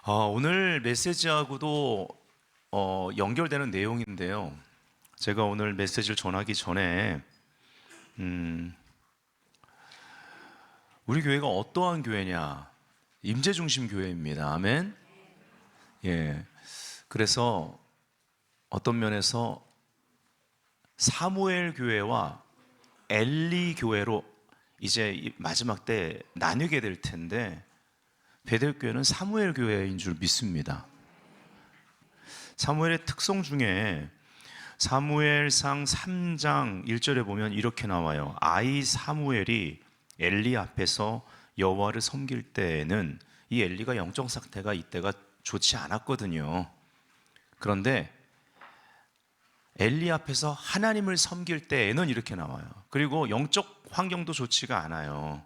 오늘 메시지하고도 연결되는 내용인데요. 제가 오늘 메시지를 전하기 전에 우리 교회가 어떠한 교회냐? 임재 중심 교회입니다. 아멘. 예. 그래서 어떤 면에서 사무엘 교회와 엘리 교회로 이제 이 마지막 때 나뉘게 될 텐데, 베델교회는 사무엘 교회인 줄 믿습니다. 사무엘의 특성 중에 사무엘상 3장 1절에 보면 이렇게 나와요. 아이 사무엘이 엘리 앞에서 여호와를 섬길 때에는 이 엘리가 영적 상태가 이때가 좋지 않았거든요. 그런데 엘리 앞에서 하나님을 섬길 때에는 이렇게 나와요. 그리고 영적 환경도 좋지가 않아요.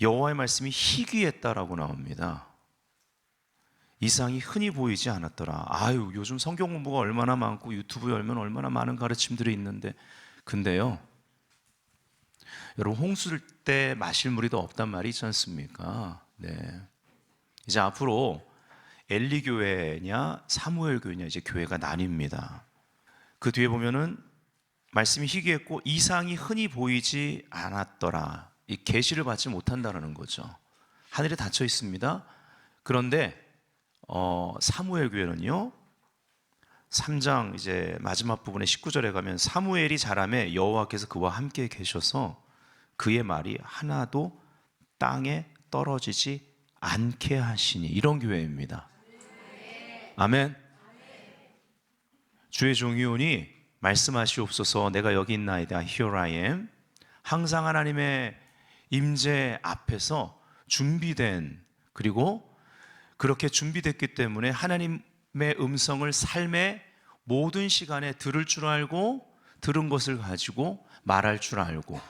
여호와의 말씀이 희귀했다라고 나옵니다. 이상이 흔히 보이지 않았더라. 아유, 요즘 성경 공부가 얼마나 많고 유튜브 열면 얼마나 많은 가르침들이 있는데, 근데요, 여러분, 홍수를 때 마실 물이 더 없단 말이 있지 않습니까? 네. 이제 앞으로 엘리 교회냐 사무엘 교회냐 이제 교회가 나뉩니다. 그 뒤에 보면은 말씀이 희귀했고 이상이 흔히 보이지 않았더라. 이 계시를 받지 못한다는 거죠. 하늘이 닫혀 있습니다. 그런데 사무엘 교회는요, 3장 이제 마지막 부분에 19절에 가면 사무엘이 자라매 여호와께서 그와 함께 계셔서 그의 말이 하나도 땅에 떨어지지 않게 하시니, 이런 교회입니다. 아멘. 주의 종이오니 말씀하시옵소서. 내가 여기 있나이다. Here I am. 항상 하나님의 임재 앞에서 준비된, 그리고 그렇게 준비됐기 때문에 하나님의 음성을 삶의 모든 시간에 들을 줄 알고, 들은 것을 가지고 말할 줄 알고,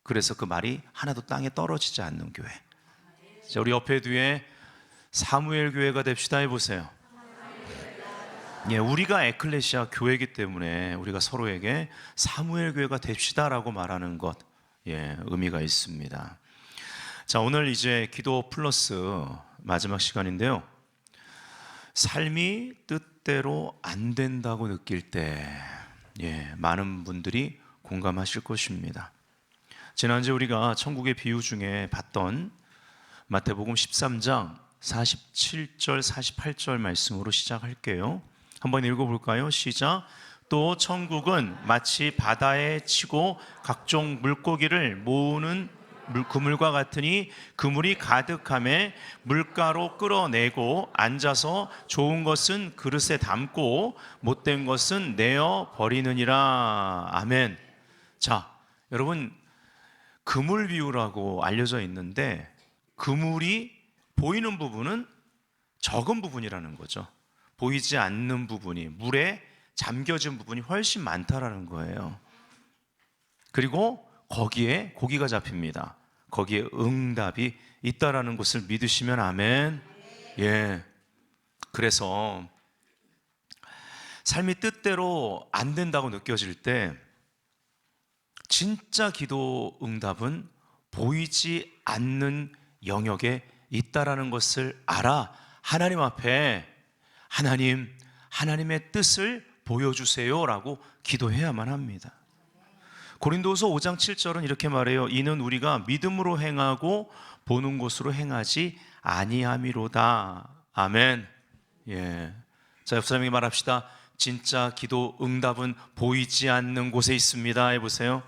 그래서 그 말이 하나도 땅에 떨어지지 않는 교회. 자, 우리 옆에 뒤에 사무엘 교회가 됩시다 해보세요. 예, 우리가 에클레시아 교회이기 때문에 우리가 서로에게 사무엘 교회가 됩시다라고 말하는 것, 예, 의미가 있습니다. 자, 오늘 이제 기도 플러스 마지막 시간인데요. 삶이 뜻대로 안 된다고 느낄 때, 예, 많은 분들이 공감하실 것입니다. 지난주에 우리가 천국의 비유 중에 봤던 마태복음 13장 47절 48절 말씀으로 시작할게요. 한번 읽어볼까요? 시작. 또 천국은 마치 바다에 치고 각종 물고기를 모으는 그물과 같으니 그물이 가득함에 물가로 끌어내고 앉아서 좋은 것은 그릇에 담고 못된 것은 내어 버리느니라. 아멘. 자, 여러분, 그물 비유라고 알려져 있는데 그물이 보이는 부분은 적은 부분이라는 거죠. 보이지 않는 부분이, 물에 잠겨진 부분이 훨씬 많다라는 거예요. 그리고 거기에 고기가 잡힙니다. 거기에 응답이 있다라는 것을 믿으시면 아멘. 예. 그래서 삶이 뜻대로 안 된다고 느껴질 때 진짜 기도 응답은 보이지 않는 영역에 있다라는 것을 알아 하나님 앞에 하나님의 뜻을 보여주세요 라고 기도해야만 합니다. 고린도후서 5장 7절은 이렇게 말해요. 이는 우리가 믿음으로 행하고 보는 것으로 행하지 아니함이로다. 아멘. 예. 자, 옆 사람에게 말합시다. 진짜 기도 응답은 보이지 않는 곳에 있습니다 해보세요.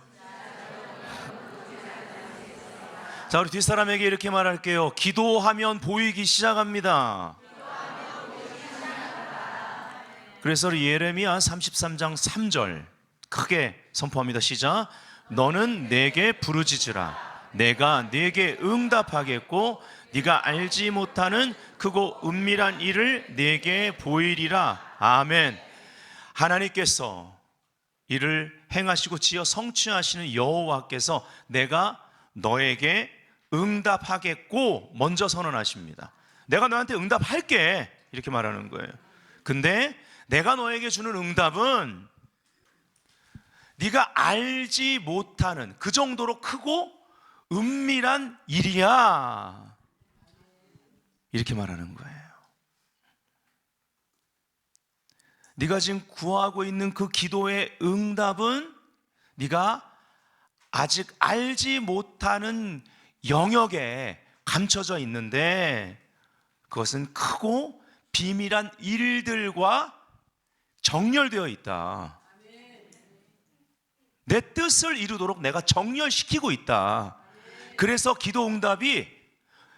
자, 우리 뒷사람에게 이렇게 말할게요. 기도하면 보이기 시작합니다. 그래서 예레미야 33장 3절 크게 선포합니다. 시작. 너는 내게 부르짖으라. 내가 네게 응답하겠고 네가 알지 못하는 크고 은밀한 일을 네게 보이리라. 아멘. 하나님께서 이를 행하시고 지어 성취하시는 여호와께서 내가 너에게 응답하겠고 먼저 선언하십니다. 내가 너한테 응답할게 이렇게 말하는 거예요. 근데 내가 너에게 주는 응답은 네가 알지 못하는 그 정도로 크고 은밀한 일이야. 이렇게 말하는 거예요. 네가 지금 구하고 있는 그 기도의 응답은 네가 아직 알지 못하는 영역에 감춰져 있는데 그것은 크고 비밀한 일들과 정렬되어 있다. 내 뜻을 이루도록 내가 정렬시키고 있다. 그래서 기도 응답이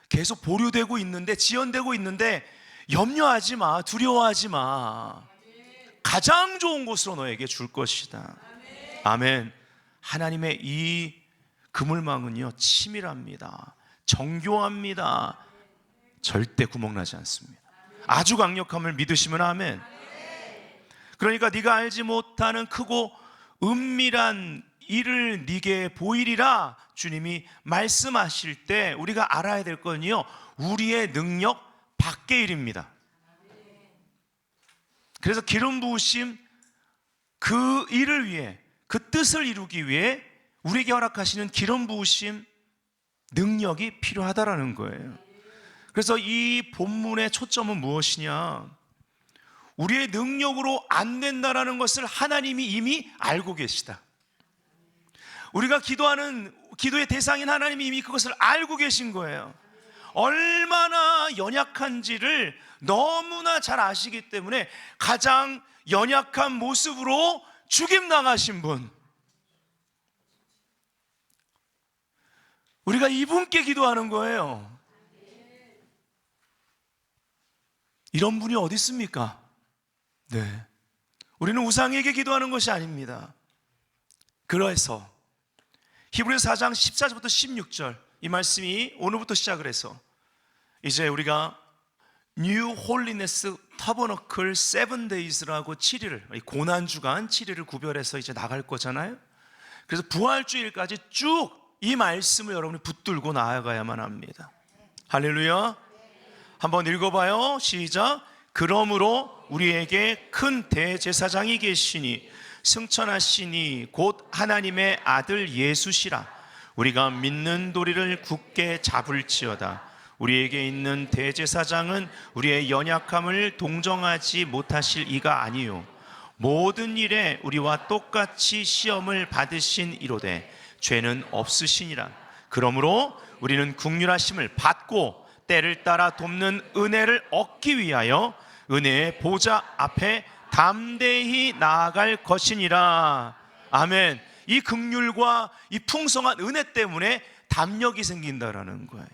계속 보류되고 있는데, 지연되고 있는데 염려하지 마, 두려워하지 마. 가장 좋은 곳으로 너에게 줄 것이다. 아멘. 하나님의 이 그물망은요 치밀합니다. 정교합니다. 절대 구멍나지 않습니다. 아주 강력함을 믿으시면 아멘. 그러니까 네가 알지 못하는 크고 은밀한 일을 네게 보이리라 주님이 말씀하실 때 우리가 알아야 될 건요, 우리의 능력 밖의 일입니다. 그래서 기름 부으심, 그 일을 위해, 그 뜻을 이루기 위해 우리에게 허락하시는 기름 부으심 능력이 필요하다라는 거예요. 그래서 이 본문의 초점은 무엇이냐? 우리의 능력으로 안 된다라는 것을 하나님이 이미 알고 계시다. 우리가 기도하는 기도의 대상인 하나님이 이미 그것을 알고 계신 거예요. 얼마나 연약한지를 너무나 잘 아시기 때문에 가장 연약한 모습으로 죽임당하신 분, 우리가 이분께 기도하는 거예요. 이런 분이 어디 있습니까? 네, 우리는 우상에게 기도하는 것이 아닙니다. 그래서 히브리서 4장 14절부터 16절 이 말씀이 오늘부터 시작을 해서 이제 우리가 New Holiness Tabernacle 7days라고 7일을, 고난주간 7일을 구별해서 이제 나갈 거잖아요. 그래서 부활주일까지 쭉 이 말씀을 여러분이 붙들고 나아가야만 합니다. 할렐루야. 한번 읽어봐요. 시작. 그러므로 우리에게 큰 대제사장이 계시니 승천하시니 곧 하나님의 아들 예수시라. 우리가 믿는 도리를 굳게 잡을지어다. 우리에게 있는 대제사장은 우리의 연약함을 동정하지 못하실 이가 아니요 모든 일에 우리와 똑같이 시험을 받으신 이로되 죄는 없으시니라. 그러므로 우리는 긍휼하심을 받고 때를 따라 돕는 은혜를 얻기 위하여 은혜의 보좌 앞에 담대히 나아갈 것이니라. 아멘. 이 긍휼과 이 풍성한 은혜 때문에 담력이 생긴다라는 거예요.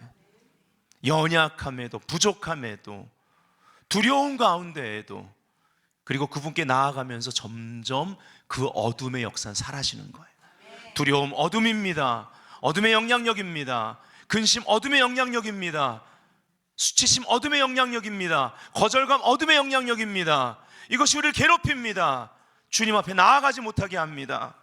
연약함에도, 부족함에도, 두려움 가운데에도, 그리고 그분께 나아가면서 점점 그 어둠의 역사는 사라지는 거예요. 두려움 어둠입니다. 어둠의 영향력입니다. 근심 어둠의 영향력입니다. 수치심 어둠의 영향력입니다. 거절감 어둠의 영향력입니다. 이것이 우리를 괴롭힙니다. 주님 앞에 나아가지 못하게 합니다.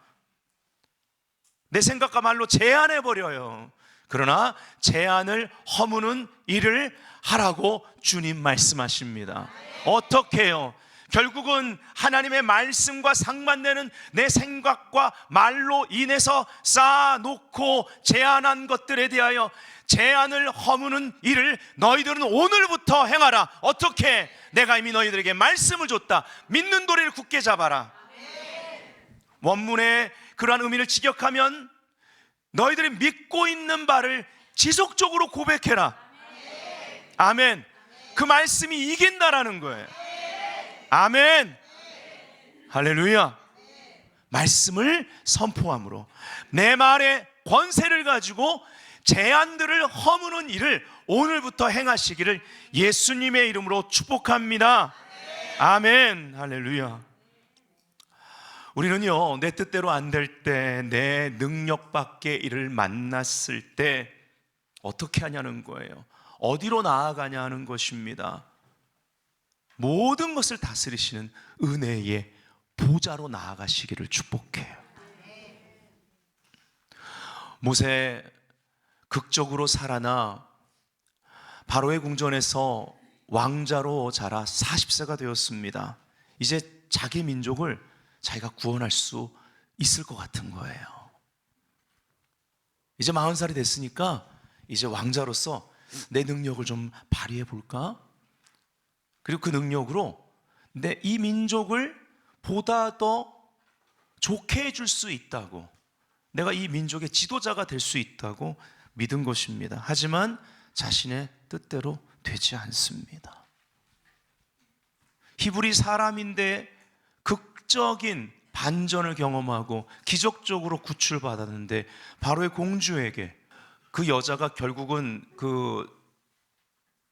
내 생각과 말로 제한해버려요. 그러나 제한을 허무는 일을 하라고 주님 말씀하십니다. 어떻게 해요? 결국은 하나님의 말씀과 상반되는 내 생각과 말로 인해서 쌓아놓고 제한한 것들에 대하여 제한을 허무는 일을 너희들은 오늘부터 행하라. 어떻게? 내가 이미 너희들에게 말씀을 줬다. 믿는 도리를 굳게 잡아라. 원문의 그러한 의미를 직역하면 너희들이 믿고 있는 바를 지속적으로 고백해라. 아멘. 그 말씀이 이긴다라는 거예요. 아멘. 할렐루야. 말씀을 선포함으로 내 말의 권세를 가지고 제한들을 허무는 일을 오늘부터 행하시기를 예수님의 이름으로 축복합니다. 아멘. 할렐루야. 우리는요, 내 뜻대로 안 될 때, 내 능력 밖의 일을 만났을 때 어떻게 하냐는 거예요. 어디로 나아가냐 하는 것입니다. 모든 것을 다스리시는 은혜의 보좌로 나아가시기를 축복해요. 모세 극적으로 살아나 바로의 궁전에서 왕자로 자라 40세가 되었습니다. 이제 자기 민족을 자기가 구원할 수 있을 것 같은 거예요. 이제 40살이 됐으니까 이제 왕자로서 내 능력을 좀 발휘해 볼까? 그리고 그 능력으로 이 민족을 보다 더 좋게 해줄 수 있다고, 내가 이 민족의 지도자가 될 수 있다고 믿은 것입니다. 하지만 자신의 뜻대로 되지 않습니다. 히브리 사람인데 극적인 반전을 경험하고 기적적으로 구출받았는데 바로의 공주에게, 그 여자가 결국은 그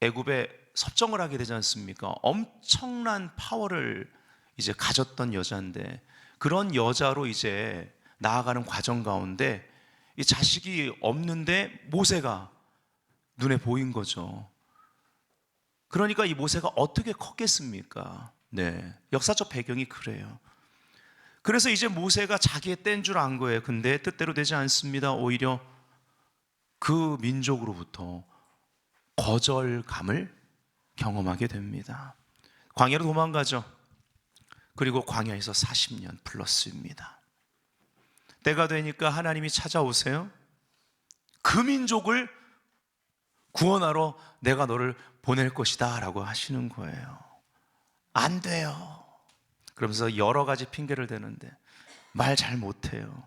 애굽에 섭정을 하게 되지 않습니까? 엄청난 파워를 이제 가졌던 여자인데, 그런 여자로 이제 나아가는 과정 가운데 이 자식이 없는데 모세가 눈에 보인 거죠. 그러니까 이 모세가 어떻게 컸겠습니까? 네, 역사적 배경이 그래요. 그래서 이제 모세가 자기의 때인 줄 안 거예요. 근데 뜻대로 되지 않습니다. 오히려 그 민족으로부터 거절감을 경험하게 됩니다. 광야로 도망가죠. 그리고 광야에서 40년 플러스입니다. 때가 되니까 하나님이 찾아오세요. 그 민족을 구원하러 내가 너를 보낼 것이다 라고 하시는 거예요. 안 돼요. 그러면서 여러 가지 핑계를 대는데 말 잘 못해요.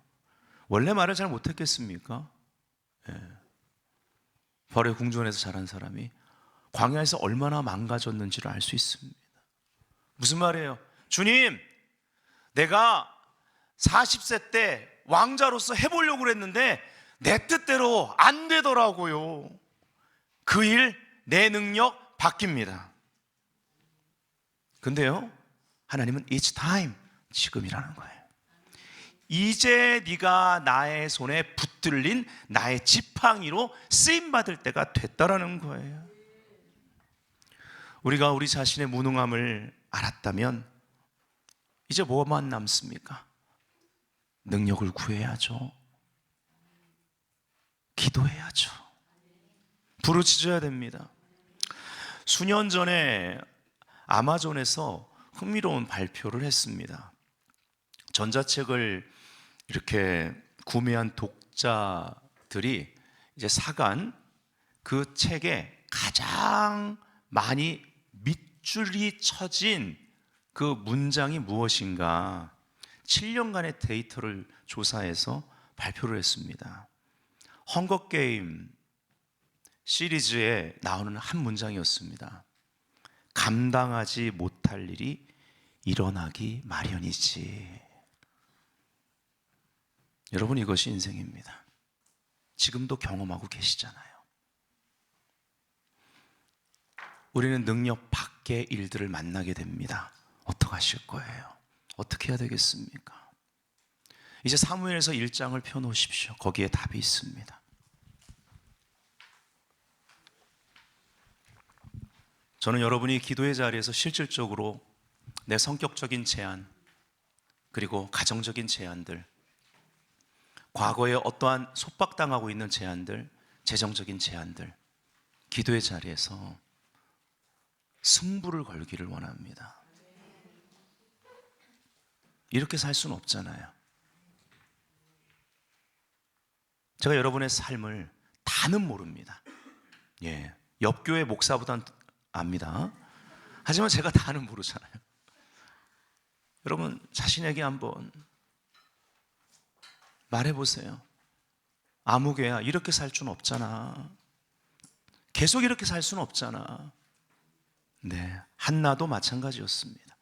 원래 말을 잘 못했겠습니까? 바로의 궁전에서 자란 사람이 광야에서 얼마나 망가졌는지를 알 수 있습니다. 무슨 말이에요? 주님, 내가 40세 때 왕자로서 해보려고 그랬는데 내 뜻대로 안 되더라고요. 그 일, 내 능력 바뀝니다. 근데요, 하나님은 It's time, 지금이라는 거예요. 이제 네가 나의 손에 붙들린 나의 지팡이로 쓰임받을 때가 됐다라는 거예요. 우리가 우리 자신의 무능함을 알았다면 이제 뭐만 남습니까? 능력을 구해야죠. 기도해야죠. 부르짖어야 됩니다. 수년 전에 아마존에서 흥미로운 발표를 했습니다. 전자책을 이렇게 구매한 독자들이 이제 사간 그 책에 가장 많이 밑줄이 쳐진 그 문장이 무엇인가 7년간의 데이터를 조사해서 발표를 했습니다. 헝거게임 시리즈에 나오는 한 문장이었습니다. 감당하지 못할 일이 일어나기 마련이지. 여러분, 이것이 인생입니다. 지금도 경험하고 계시잖아요. 우리는 능력 밖의 일들을 만나게 됩니다. 어떻게 하실 거예요? 어떻게 해야 되겠습니까? 이제 사무엘에서 1장을 펴놓으십시오. 거기에 답이 있습니다. 저는 여러분이 기도의 자리에서 실질적으로 내 성격적인 제한, 그리고 가정적인 제한들, 과거에 어떠한 속박당하고 있는 제한들, 재정적인 제한들, 기도의 자리에서 승부를 걸기를 원합니다. 이렇게 살 수는 없잖아요. 제가 여러분의 삶을 다는 모릅니다. 옆 교회 목사보단 압니다. 하지만 제가 다는 모르잖아요. 여러분, 자신에게 한번 말해보세요. 아무개야, 이렇게 살 수는 없잖아. 계속 이렇게 살 수는 없잖아. 네, 한나도 마찬가지였습니다.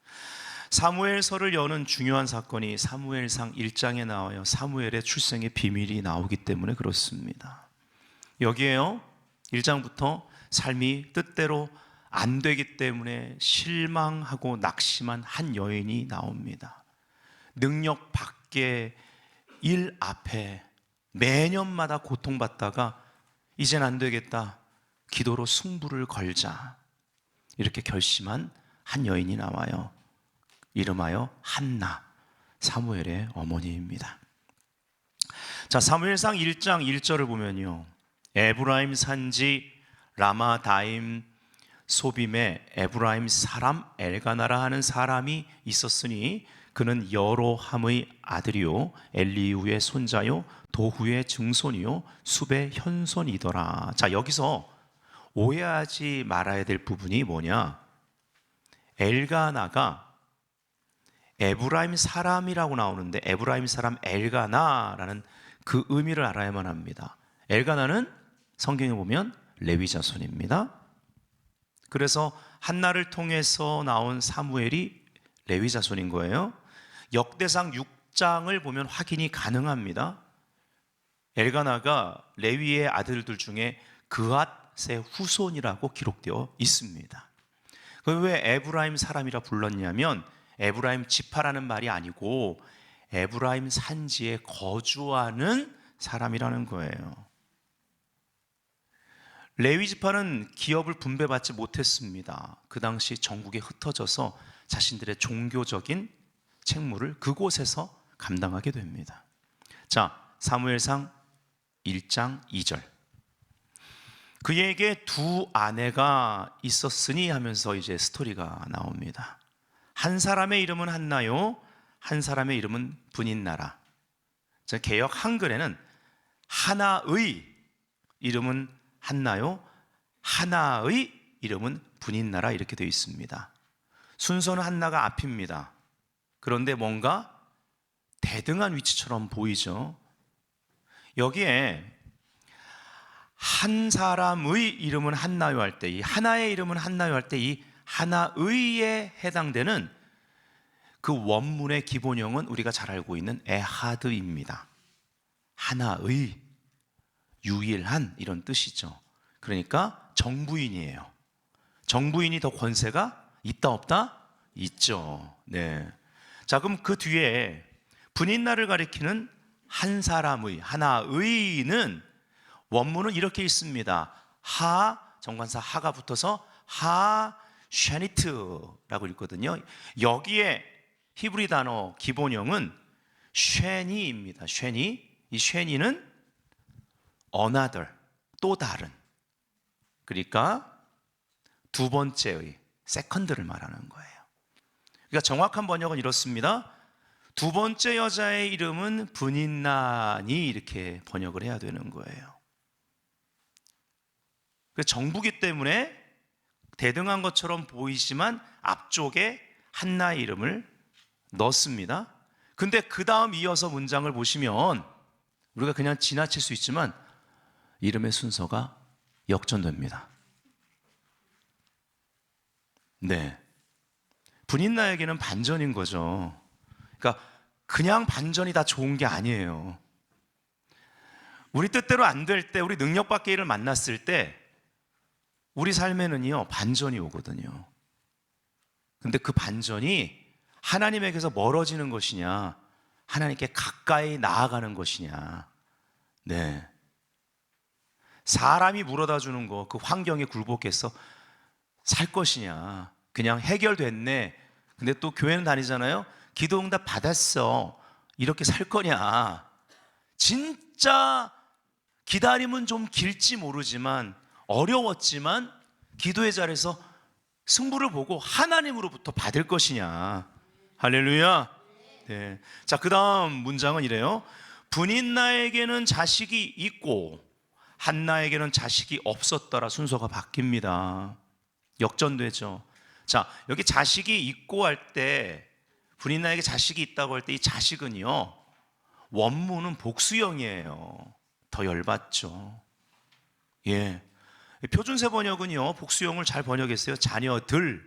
사무엘서를 여는 중요한 사건이 사무엘상 1장에 나와요. 사무엘의 출생의 비밀이 나오기 때문에 그렇습니다. 여기에요, 1장부터 삶이 뜻대로 안 되기 때문에 실망하고 낙심한 한 여인이 나옵니다. 능력 밖의 일 앞에 매년마다 고통받다가 이젠 안 되겠다, 기도로 승부를 걸자, 이렇게 결심한 한 여인이 나와요. 이름하여 한나, 사무엘의 어머니입니다. 자, 사무엘상 1장 1절을 보면요, 에브라임 산지 라마다임 소빔에 에브라임 사람 엘가나라 하는 사람이 있었으니 그는 여로함의 아들이요 엘리후의 손자요 도후의 증손이요 숲의 현손이더라. 자, 여기서 오해하지 말아야 될 부분이 뭐냐? 엘가나가 에브라임 사람이라고 나오는데 에브라임 사람 엘가나라는 그 의미를 알아야만 합니다. 엘가나는 성경에 보면 레위 자손입니다. 그래서 한나를 통해서 나온 사무엘이 레위 자손인 거예요. 역대상 6장을 보면 확인이 가능합니다. 엘가나가 레위의 아들들 중에 그앗의 후손이라고 기록되어 있습니다. 왜 에브라임 사람이라 불렀냐면 에브라임 지파라는 말이 아니고 에브라임 산지에 거주하는 사람이라는 거예요. 레위 지파는 기업을 분배받지 못했습니다. 그 당시 전국에 흩어져서 자신들의 종교적인 책무를 그곳에서 감당하게 됩니다. 자, 사무엘상 1장 2절. 그에게 두 아내가 있었으니 하면서 이제 스토리가 나옵니다. 한 사람의 이름은 한나요, 한 사람의 이름은 분인나라. 개역 한글에는 하나의 이름은 한나요, 하나의 이름은 분인나라 이렇게 되어 있습니다. 순서는 한나가 앞입니다. 그런데 뭔가 대등한 위치처럼 보이죠. 여기에 한 사람의 이름은 한나요 할 때, 이 하나의 이름은 한나요 할 때 이 하나의에 해당되는 그 원문의 기본형은 우리가 잘 알고 있는 에하드입니다. 하나의, 유일한 이런 뜻이죠. 그러니까 정부인이에요. 정부인이 더 권세가 있다 없다? 있죠. 네. 자, 그럼 그 뒤에 분인나를 가리키는 한 사람의, 하나의는 원문은 이렇게 있습니다. 하, 정관사 하가 붙어서 하 쉐니트라고 읽거든요. 여기에 히브리 단어 기본형은 쉐니입니다. 쉐니. 이 쉐니는 another, 또 다른. 그러니까 두 번째의, 세컨드를 말하는 거예요. 그러니까 정확한 번역은 이렇습니다. 두 번째 여자의 이름은 분인난이 이렇게 번역을 해야 되는 거예요. 정부기 때문에 대등한 것처럼 보이지만 앞쪽에 한나의 이름을 넣습니다. 근데 그 다음 이어서 문장을 보시면 우리가 그냥 지나칠 수 있지만 이름의 순서가 역전됩니다. 네. 분인나에게는 반전인 거죠. 그러니까 그냥 반전이 다 좋은 게 아니에요. 우리 뜻대로 안 될 때, 우리 능력 밖의 일을 만났을 때 우리 삶에는요 반전이 오거든요. 근데 그 반전이 하나님에게서 멀어지는 것이냐, 하나님께 가까이 나아가는 것이냐. 네. 사람이 물어다 주는 거, 그 환경에 굴복해서 살 것이냐, 그냥 해결됐네, 근데 또 교회는 다니잖아요. 기도 응답 받았어, 이렇게 살 거냐. 진짜 기다림은 좀 길지 모르지만, 어려웠지만 기도의 자리에서 승부를 보고 하나님으로부터 받을 것이냐. 할렐루야. 네. 자, 그 다음 문장은 이래요. 분인나에게는 자식이 있고 한나에게는 자식이 없었더라. 순서가 바뀝니다. 역전되죠. 자, 여기 자식이 있고 할 때, 분인나에게 자식이 있다고 할 때 이 자식은요 원문은 복수형이에요. 더 열받죠. 예. 표준세 번역은요 복수형을 잘 번역했어요. 자녀들이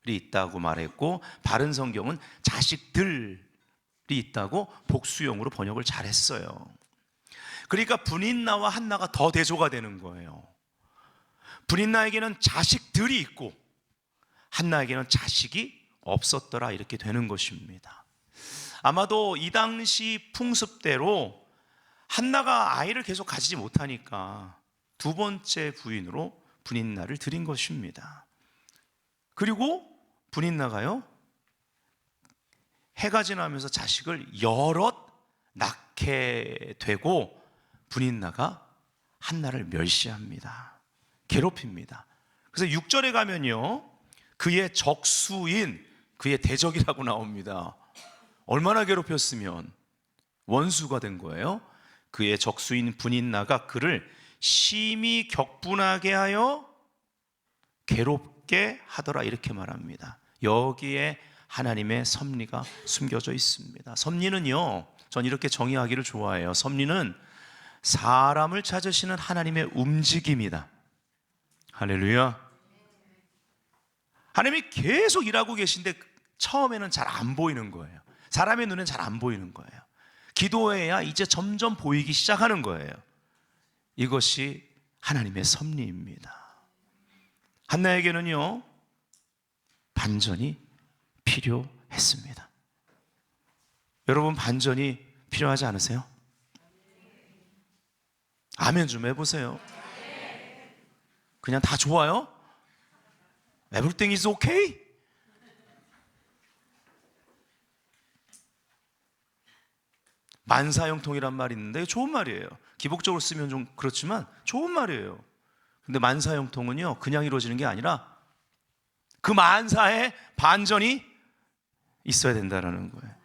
있다고 말했고, 바른 성경은 자식들이 있다고 복수형으로 번역을 잘했어요. 그러니까 분인나와 한나가 더 대조가 되는 거예요. 분인나에게는 자식들이 있고 한나에게는 자식이 없었더라, 이렇게 되는 것입니다. 아마도 이 당시 풍습대로 한나가 아이를 계속 가지지 못하니까 두 번째 부인으로 분인나를 드린 것입니다. 그리고 분인나가요 해가 지나면서 자식을 여럿 낳게 되고 분인나가 한나를 멸시합니다. 괴롭힙니다. 그래서 6절에 가면요 그의 적수인, 그의 대적이라고 나옵니다. 얼마나 괴롭혔으면 원수가 된 거예요. 그의 적수인 분인나가 그를 심히 격분하게 하여 괴롭게 하더라, 이렇게 말합니다. 여기에 하나님의 섭리가 숨겨져 있습니다. 섭리는요, 전 이렇게 정의하기를 좋아해요. 섭리는 사람을 찾으시는 하나님의 움직임이다. 할렐루야. 하나님이 계속 일하고 계신데 처음에는 잘 안 보이는 거예요. 사람의 눈엔 잘 안 보이는 거예요. 기도해야 이제 점점 보이기 시작하는 거예요. 이것이 하나님의 섭리입니다. 한나에게는요, 반전이 필요했습니다. 여러분, 반전이 필요하지 않으세요? 아멘 좀 해보세요. 그냥 다 좋아요? Everything is okay? 만사형통이란 말이 있는데 좋은 말이에요. 기복적으로 쓰면 좀 그렇지만 좋은 말이에요. 근데 만사형통은요, 그냥 이루어지는 게 아니라 그 만사에 반전이 있어야 된다는 거예요.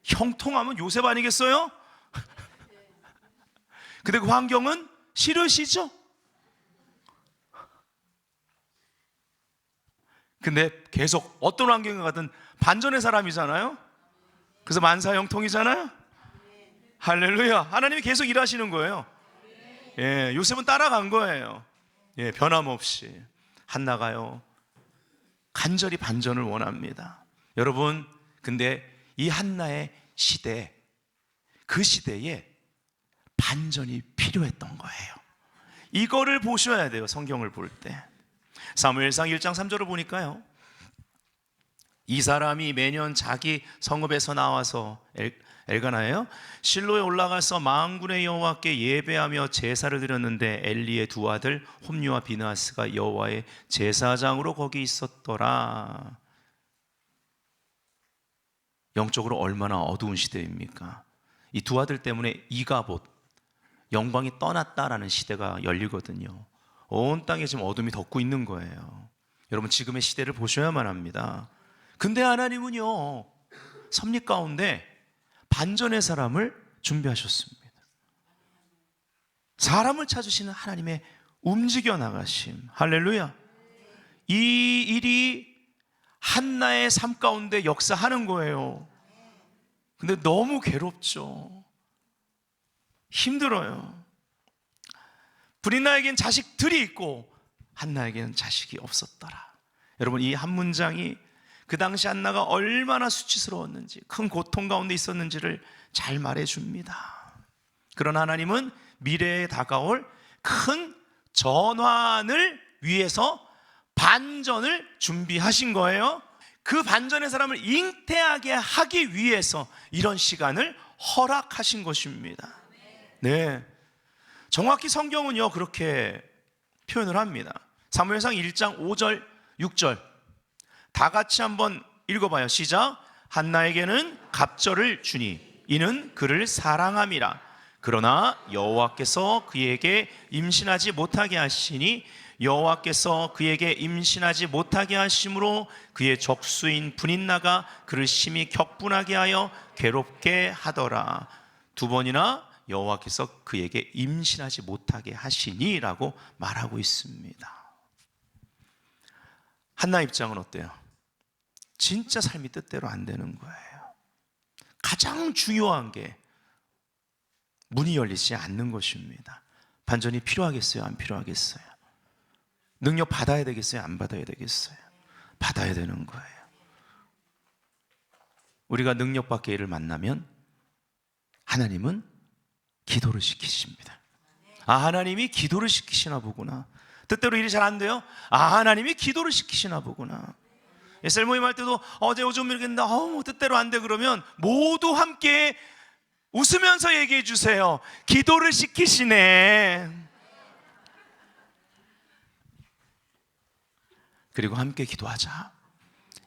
형통하면 요셉 아니겠어요? 근데 그 환경은 싫으시죠? 근데 계속 어떤 환경에 가든 반전의 사람이잖아요. 그래서 만사형통이잖아요. 할렐루야. 하나님이 계속 일하시는 거예요. 예, 요셉은 따라간 거예요. 예, 변함없이. 한나가요, 간절히 반전을 원합니다. 여러분, 근데 이 한나의 시대, 그 시대에 반전이 필요했던 거예요. 이거를 보셔야 돼요, 성경을 볼 때. 사무엘상 1장 3절을 보니까요, 이 사람이 매년 자기 성읍에서 나와서 엘가나예요, 실로에 올라가서 만군의 여호와께 예배하며 제사를 드렸는데 엘리의 두 아들 홈리와 비느하스가 여호와의 제사장으로 거기 있었더라. 영적으로 얼마나 어두운 시대입니까? 이 두 아들 때문에 이가봇, 영광이 떠났다라는 시대가 열리거든요. 온 땅에 지금 어둠이 덮고 있는 거예요. 여러분, 지금의 시대를 보셔야만 합니다. 근데 하나님은요, 섭리 가운데 반전의 사람을 준비하셨습니다. 사람을 찾으시는 하나님의 움직여 나가심. 할렐루야. 이 일이 한나의 삶 가운데 역사하는 거예요. 근데 너무 괴롭죠. 힘들어요. 브린나에겐 자식들이 있고 한나에게는 자식이 없었더라. 여러분, 이 한 문장이 그 당시 한나가 얼마나 수치스러웠는지, 큰 고통 가운데 있었는지를 잘 말해줍니다. 그러나 하나님은 미래에 다가올 큰 전환을 위해서 반전을 준비하신 거예요. 그 반전의 사람을 잉태하게 하기 위해서 이런 시간을 허락하신 것입니다. 네, 정확히 성경은요, 그렇게 표현을 합니다. 사무엘상 1장 5절 6절 다 같이 한번 읽어봐요. 시작. 한나에게는 갑절을 주니 이는 그를 사랑함이라. 그러나 여호와께서 그에게 임신하지 못하게 하시니 여호와께서 그에게 임신하지 못하게 하심으로 그의 적수인 분인나가 그를 심히 격분하게 하여 괴롭게 하더라. 두 번이나 여호와께서 그에게 임신하지 못하게 하시니라고 말하고 있습니다. 한나 입장은 어때요? 진짜 삶이 뜻대로 안 되는 거예요. 가장 중요한 게 문이 열리지 않는 것입니다. 반전이 필요하겠어요? 안 필요하겠어요? 능력 받아야 되겠어요? 안 받아야 되겠어요? 받아야 되는 거예요. 우리가 능력받게 일을 만나면 하나님은 기도를 시키십니다. 아, 하나님이 기도를 시키시나 보구나. 뜻대로 일이 잘 안 돼요? 아, 하나님이 기도를 시키시나 보구나. 셀모임 할 때도 어제 요즘 이렇게 했는데 뜻대로 안 돼. 그러면 모두 함께 웃으면서 얘기해 주세요. 기도를 시키시네. 그리고 함께 기도하자.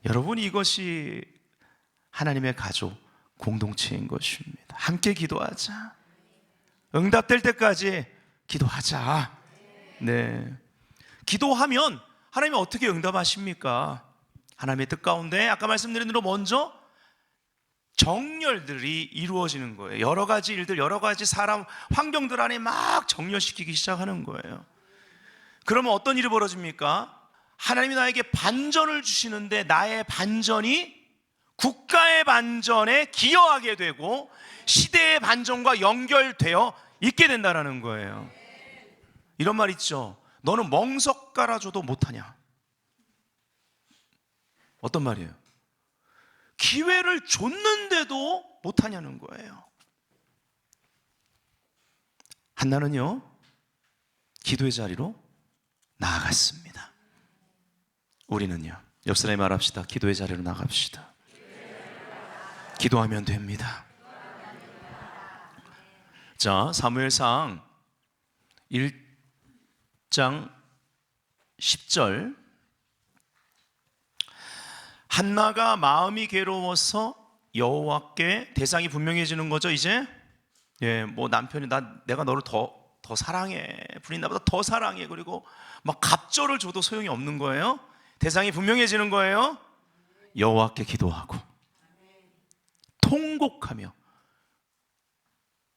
여러분, 이것이 하나님의 가족 공동체인 것입니다. 함께 기도하자. 응답될 때까지 기도하자. 네. 기도하면 하나님이 어떻게 응답하십니까? 하나님의 뜻 가운데 아까 말씀드린 대로 먼저 정렬들이 이루어지는 거예요. 여러 가지 일들, 여러 가지 사람, 환경들 안에 막 정렬시키기 시작하는 거예요. 그러면 어떤 일이 벌어집니까? 하나님이 나에게 반전을 주시는데 나의 반전이 국가의 반전에 기여하게 되고 시대의 반전과 연결되어 있게 된다는 거예요. 이런 말 있죠. 너는 멍석 깔아줘도 못하냐. 어떤 말이에요? 기회를 줬는데도 못하냐는 거예요. 한나는요, 기도의 자리로 나아갔습니다. 우리는요, 옆 사람이 말합시다. 기도의 자리로 나갑시다. 기도하면 됩니다. 자, 사무엘상 1장 10절. 한나가 마음이 괴로워서 여호와께, 대상이 분명해지는 거죠. 이제 뭐 남편이 내가 너를 더 사랑해, 부인 나보다 더 사랑해, 그리고 막 갑절을 줘도 소용이 없는 거예요. 대상이 분명해지는 거예요. 여호와께 기도하고 통곡하며.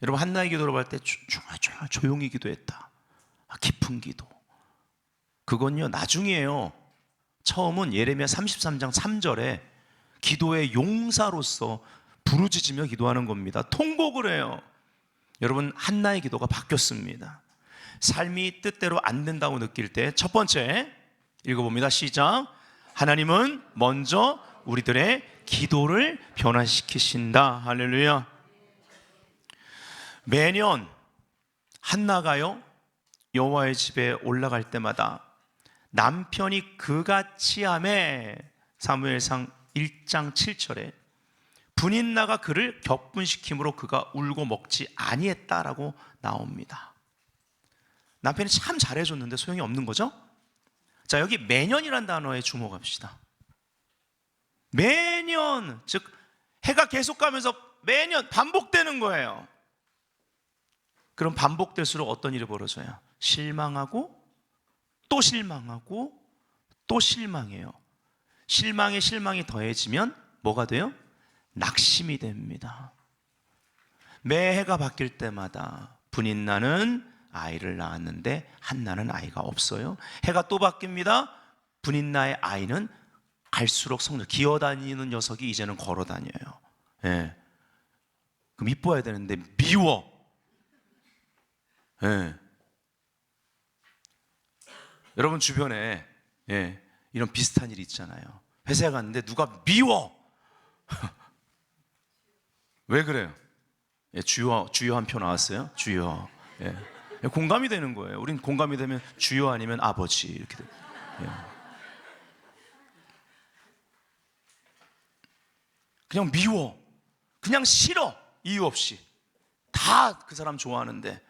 여러분, 한나의 기도를 할 때 조용히 기도했다. 깊은 기도. 그건요, 나중이에요. 처음은 예레미야 33장 3절에 기도의 용사로서 부르짖으며 기도하는 겁니다. 통곡을 해요. 여러분, 한나의 기도가 바뀌었습니다. 삶이 뜻대로 안 된다고 느낄 때 첫 번째 읽어봅니다. 시작. 하나님은 먼저 우리들의 기도를 변화시키신다. 할렐루야. 매년 한나가요, 여호와의 집에 올라갈 때마다 남편이 그같이 하매, 사무엘상 1장 7절에 분인나가 그를 격분시킴으로 그가 울고 먹지 아니했다라고 나옵니다. 남편이 참 잘해줬는데 소용이 없는 거죠. 자, 여기 매년이란 단어에 주목합시다. 매년, 즉 해가 계속 가면서 매년 반복되는 거예요. 그럼 반복될수록 어떤 일이 벌어져요? 실망하고 또 실망하고 또 실망해요. 실망에 실망이 더해지면 뭐가 돼요? 낙심이 됩니다. 매해가 바뀔 때마다 분인나는 아이를 낳았는데 한나는 아이가 없어요. 해가 또 바뀝니다. 분인나의 아이는 갈수록 기어다니는 녀석이 이제는 걸어다녀요. 예. 그럼 이뻐야 되는데 미워. 예. 여러분 주변에 이런 비슷한 일이 있잖아요. 회사에 갔는데 누가 미워. 왜 그래요? 주여 한 표 나왔어요. 주여. 공감이 되는 거예요. 우린 공감이 되면 주여 아니면 아버지 이렇게 돼요. 그냥 미워, 그냥 싫어, 이유 없이 다 그 사람 좋아하는데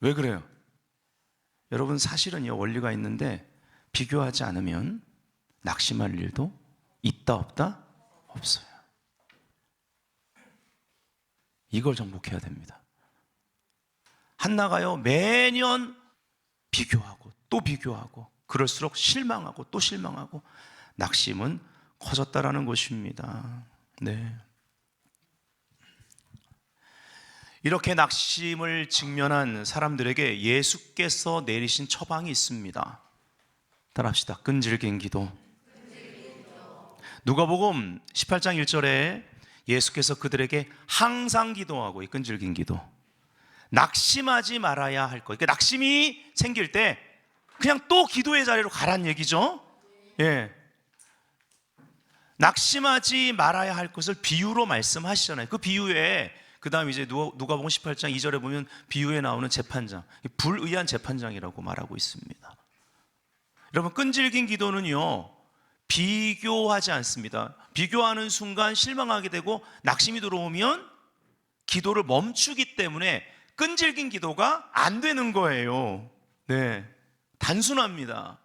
왜 그래요? 여러분, 사실은요, 원리가 있는데 비교하지 않으면 낙심할 일도 있다 없다? 없어요. 이걸 정복해야 됩니다. 한나가요, 매년 비교하고 또 비교하고 그럴수록 실망하고 또 실망하고 낙심은 커졌다라는 것입니다. 네. 이렇게 낙심을 직면한 사람들에게 예수께서 내리신 처방이 있습니다. 따라합시다. 끈질긴 기도. 누가복음 18장 1절에 예수께서 그들에게 항상 기도하고, 이 끈질긴 기도, 낙심하지 말아야 할 것. 그러니까 낙심이 생길 때 그냥 또 기도의 자리로 가란 얘기죠. 낙심하지 말아야 할 것을 비유로 말씀하시잖아요. 그 비유에 그 다음 이제 누가복음 18장 2절에 보면 비유에 나오는 재판장, 불의한 재판장이라고 말하고 있습니다. 여러분, 끈질긴 기도는요, 비교하지 않습니다. 비교하는 순간 실망하게 되고 낙심이 들어오면 기도를 멈추기 때문에 끈질긴 기도가 안 되는 거예요. 네, 단순합니다.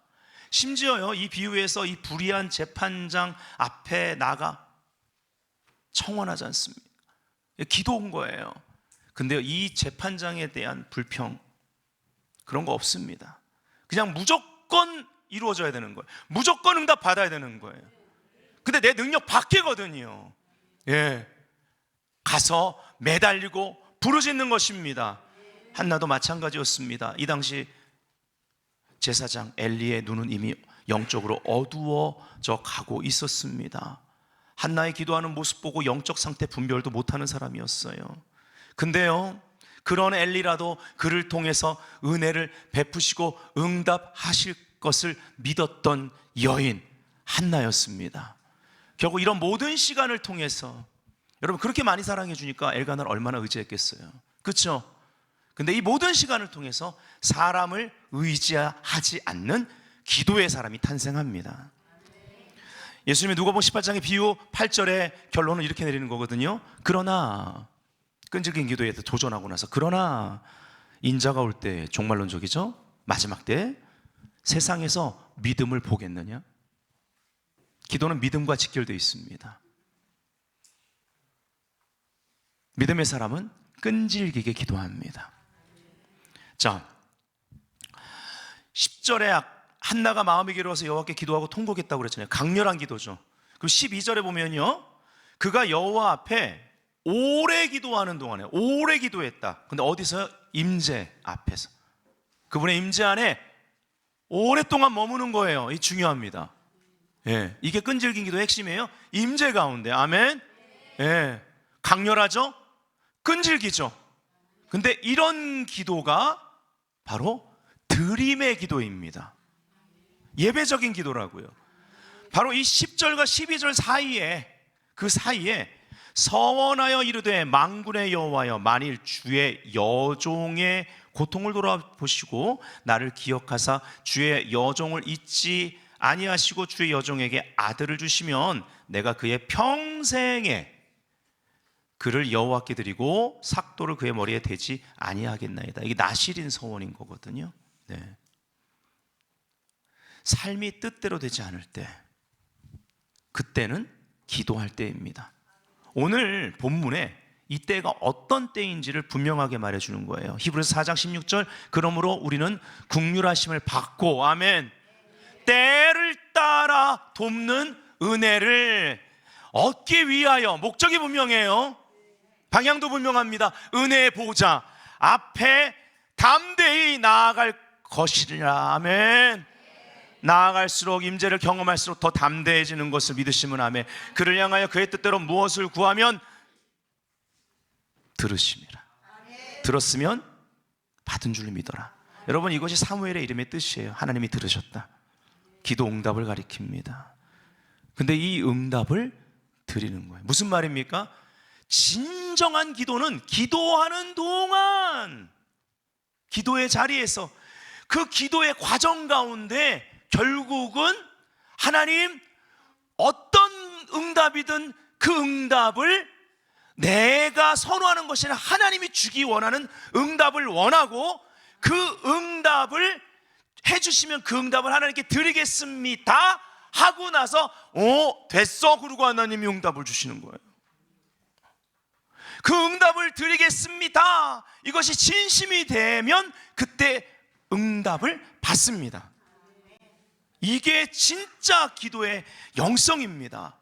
심지어요, 이 비유에서 이 불의한 재판장 앞에 나가 청원하지 않습니다. 기도한 거예요. 근데 이 재판장에 대한 불평, 그런 거 없습니다. 그냥 무조건 이루어져야 되는 거예요. 무조건 응답 받아야 되는 거예요. 근데 내 능력 밖이거든요. 예, 가서 매달리고 부르짖는 것입니다. 한나도 마찬가지였습니다. 이 당시 제사장 엘리의 눈은 이미 영적으로 어두워져 가고 있었습니다. 한나의 기도하는 모습 보고 영적 상태 분별도 못하는 사람이었어요. 근데요, 그런 엘리라도 그를 통해서 은혜를 베푸시고 응답하실 것을 믿었던 여인 한나였습니다. 결국 이런 모든 시간을 통해서, 여러분 그렇게 많이 사랑해 주니까 엘가나를 얼마나 의지했겠어요. 그렇죠? 근데 이 모든 시간을 통해서 사람을 의지하지 않는 기도의 사람이 탄생합니다. 예수님이 누가복음 18장의 비유 8절의 결론을 이렇게 내리는 거거든요. 그러나, 끈질긴 기도에 도전하고 나서, 그러나 인자가 올 때, 종말론적이죠, 마지막 때 세상에서 믿음을 보겠느냐? 기도는 믿음과 직결되어 있습니다. 믿음의 사람은 끈질기게 기도합니다. 자, 10절에 한나가 마음이 괴로워서 여호와께 기도하고 통곡했다고 그랬잖아요. 강렬한 기도죠. 그리고 12절에 보면요, 그가 여호와 앞에 오래 기도하는 동안에, 오래 기도했다. 근데 어디서요? 임재 앞에서. 그분의 임재 안에 오랫동안 머무는 거예요. 이 중요합니다. 예, 이게 끈질긴 기도의 핵심이에요. 임재 가운데. 아멘. 예, 강렬하죠? 끈질기죠? 근데 이런 기도가 바로 드림의 기도입니다. 예배적인 기도라고요. 바로 이 10절과 12절 사이에, 그 사이에 서원하여 이르되 만군의 여호와여, 만일 주의 여종의 고통을 돌아보시고 나를 기억하사 주의 여종을 잊지 아니하시고 주의 여종에게 아들을 주시면 내가 그의 평생에 그를 여호와께 드리고 삭도를 그의 머리에 대지 아니하겠나이다. 이게 나실인 서원인 거거든요. 네. 삶이 뜻대로 되지 않을 때, 그때는 기도할 때입니다. 오늘 본문에 이때가 어떤 때인지를 분명하게 말해주는 거예요. 히브리서 4장 16절, 그러므로 우리는 긍휼하심을 받고, 아멘, 때를 따라 돕는 은혜를 얻기 위하여, 목적이 분명해요. 방향도 분명합니다. 은혜의 보좌 앞에 담대히 나아갈 것이라. 아멘. 나아갈수록, 임재를 경험할수록 더 담대해지는 것을 믿으시면 아멘. 그를 향하여 그의 뜻대로 무엇을 구하면 들으심이라. 들었으면 받은 줄 믿어라. 여러분, 이것이 사무엘의 이름의 뜻이에요. 하나님이 들으셨다. 기도 응답을 가리킵니다. 근데 이 응답을 드리는 거예요. 무슨 말입니까? 진정한 기도는 기도하는 동안, 기도의 자리에서, 그 기도의 과정 가운데 결국은 하나님, 어떤 응답이든 그 응답을 내가 선호하는 것이 아니라 하나님이 주기 원하는 응답을 원하고, 그 응답을 해주시면 그 응답을 하나님께 드리겠습니다 하고 나서 됐어 그러고 하나님이 응답을 주시는 거예요. 그 응답을 드리겠습니다, 이것이 진심이 되면 그때 응답을 받습니다. 이게 진짜 기도의 영성입니다.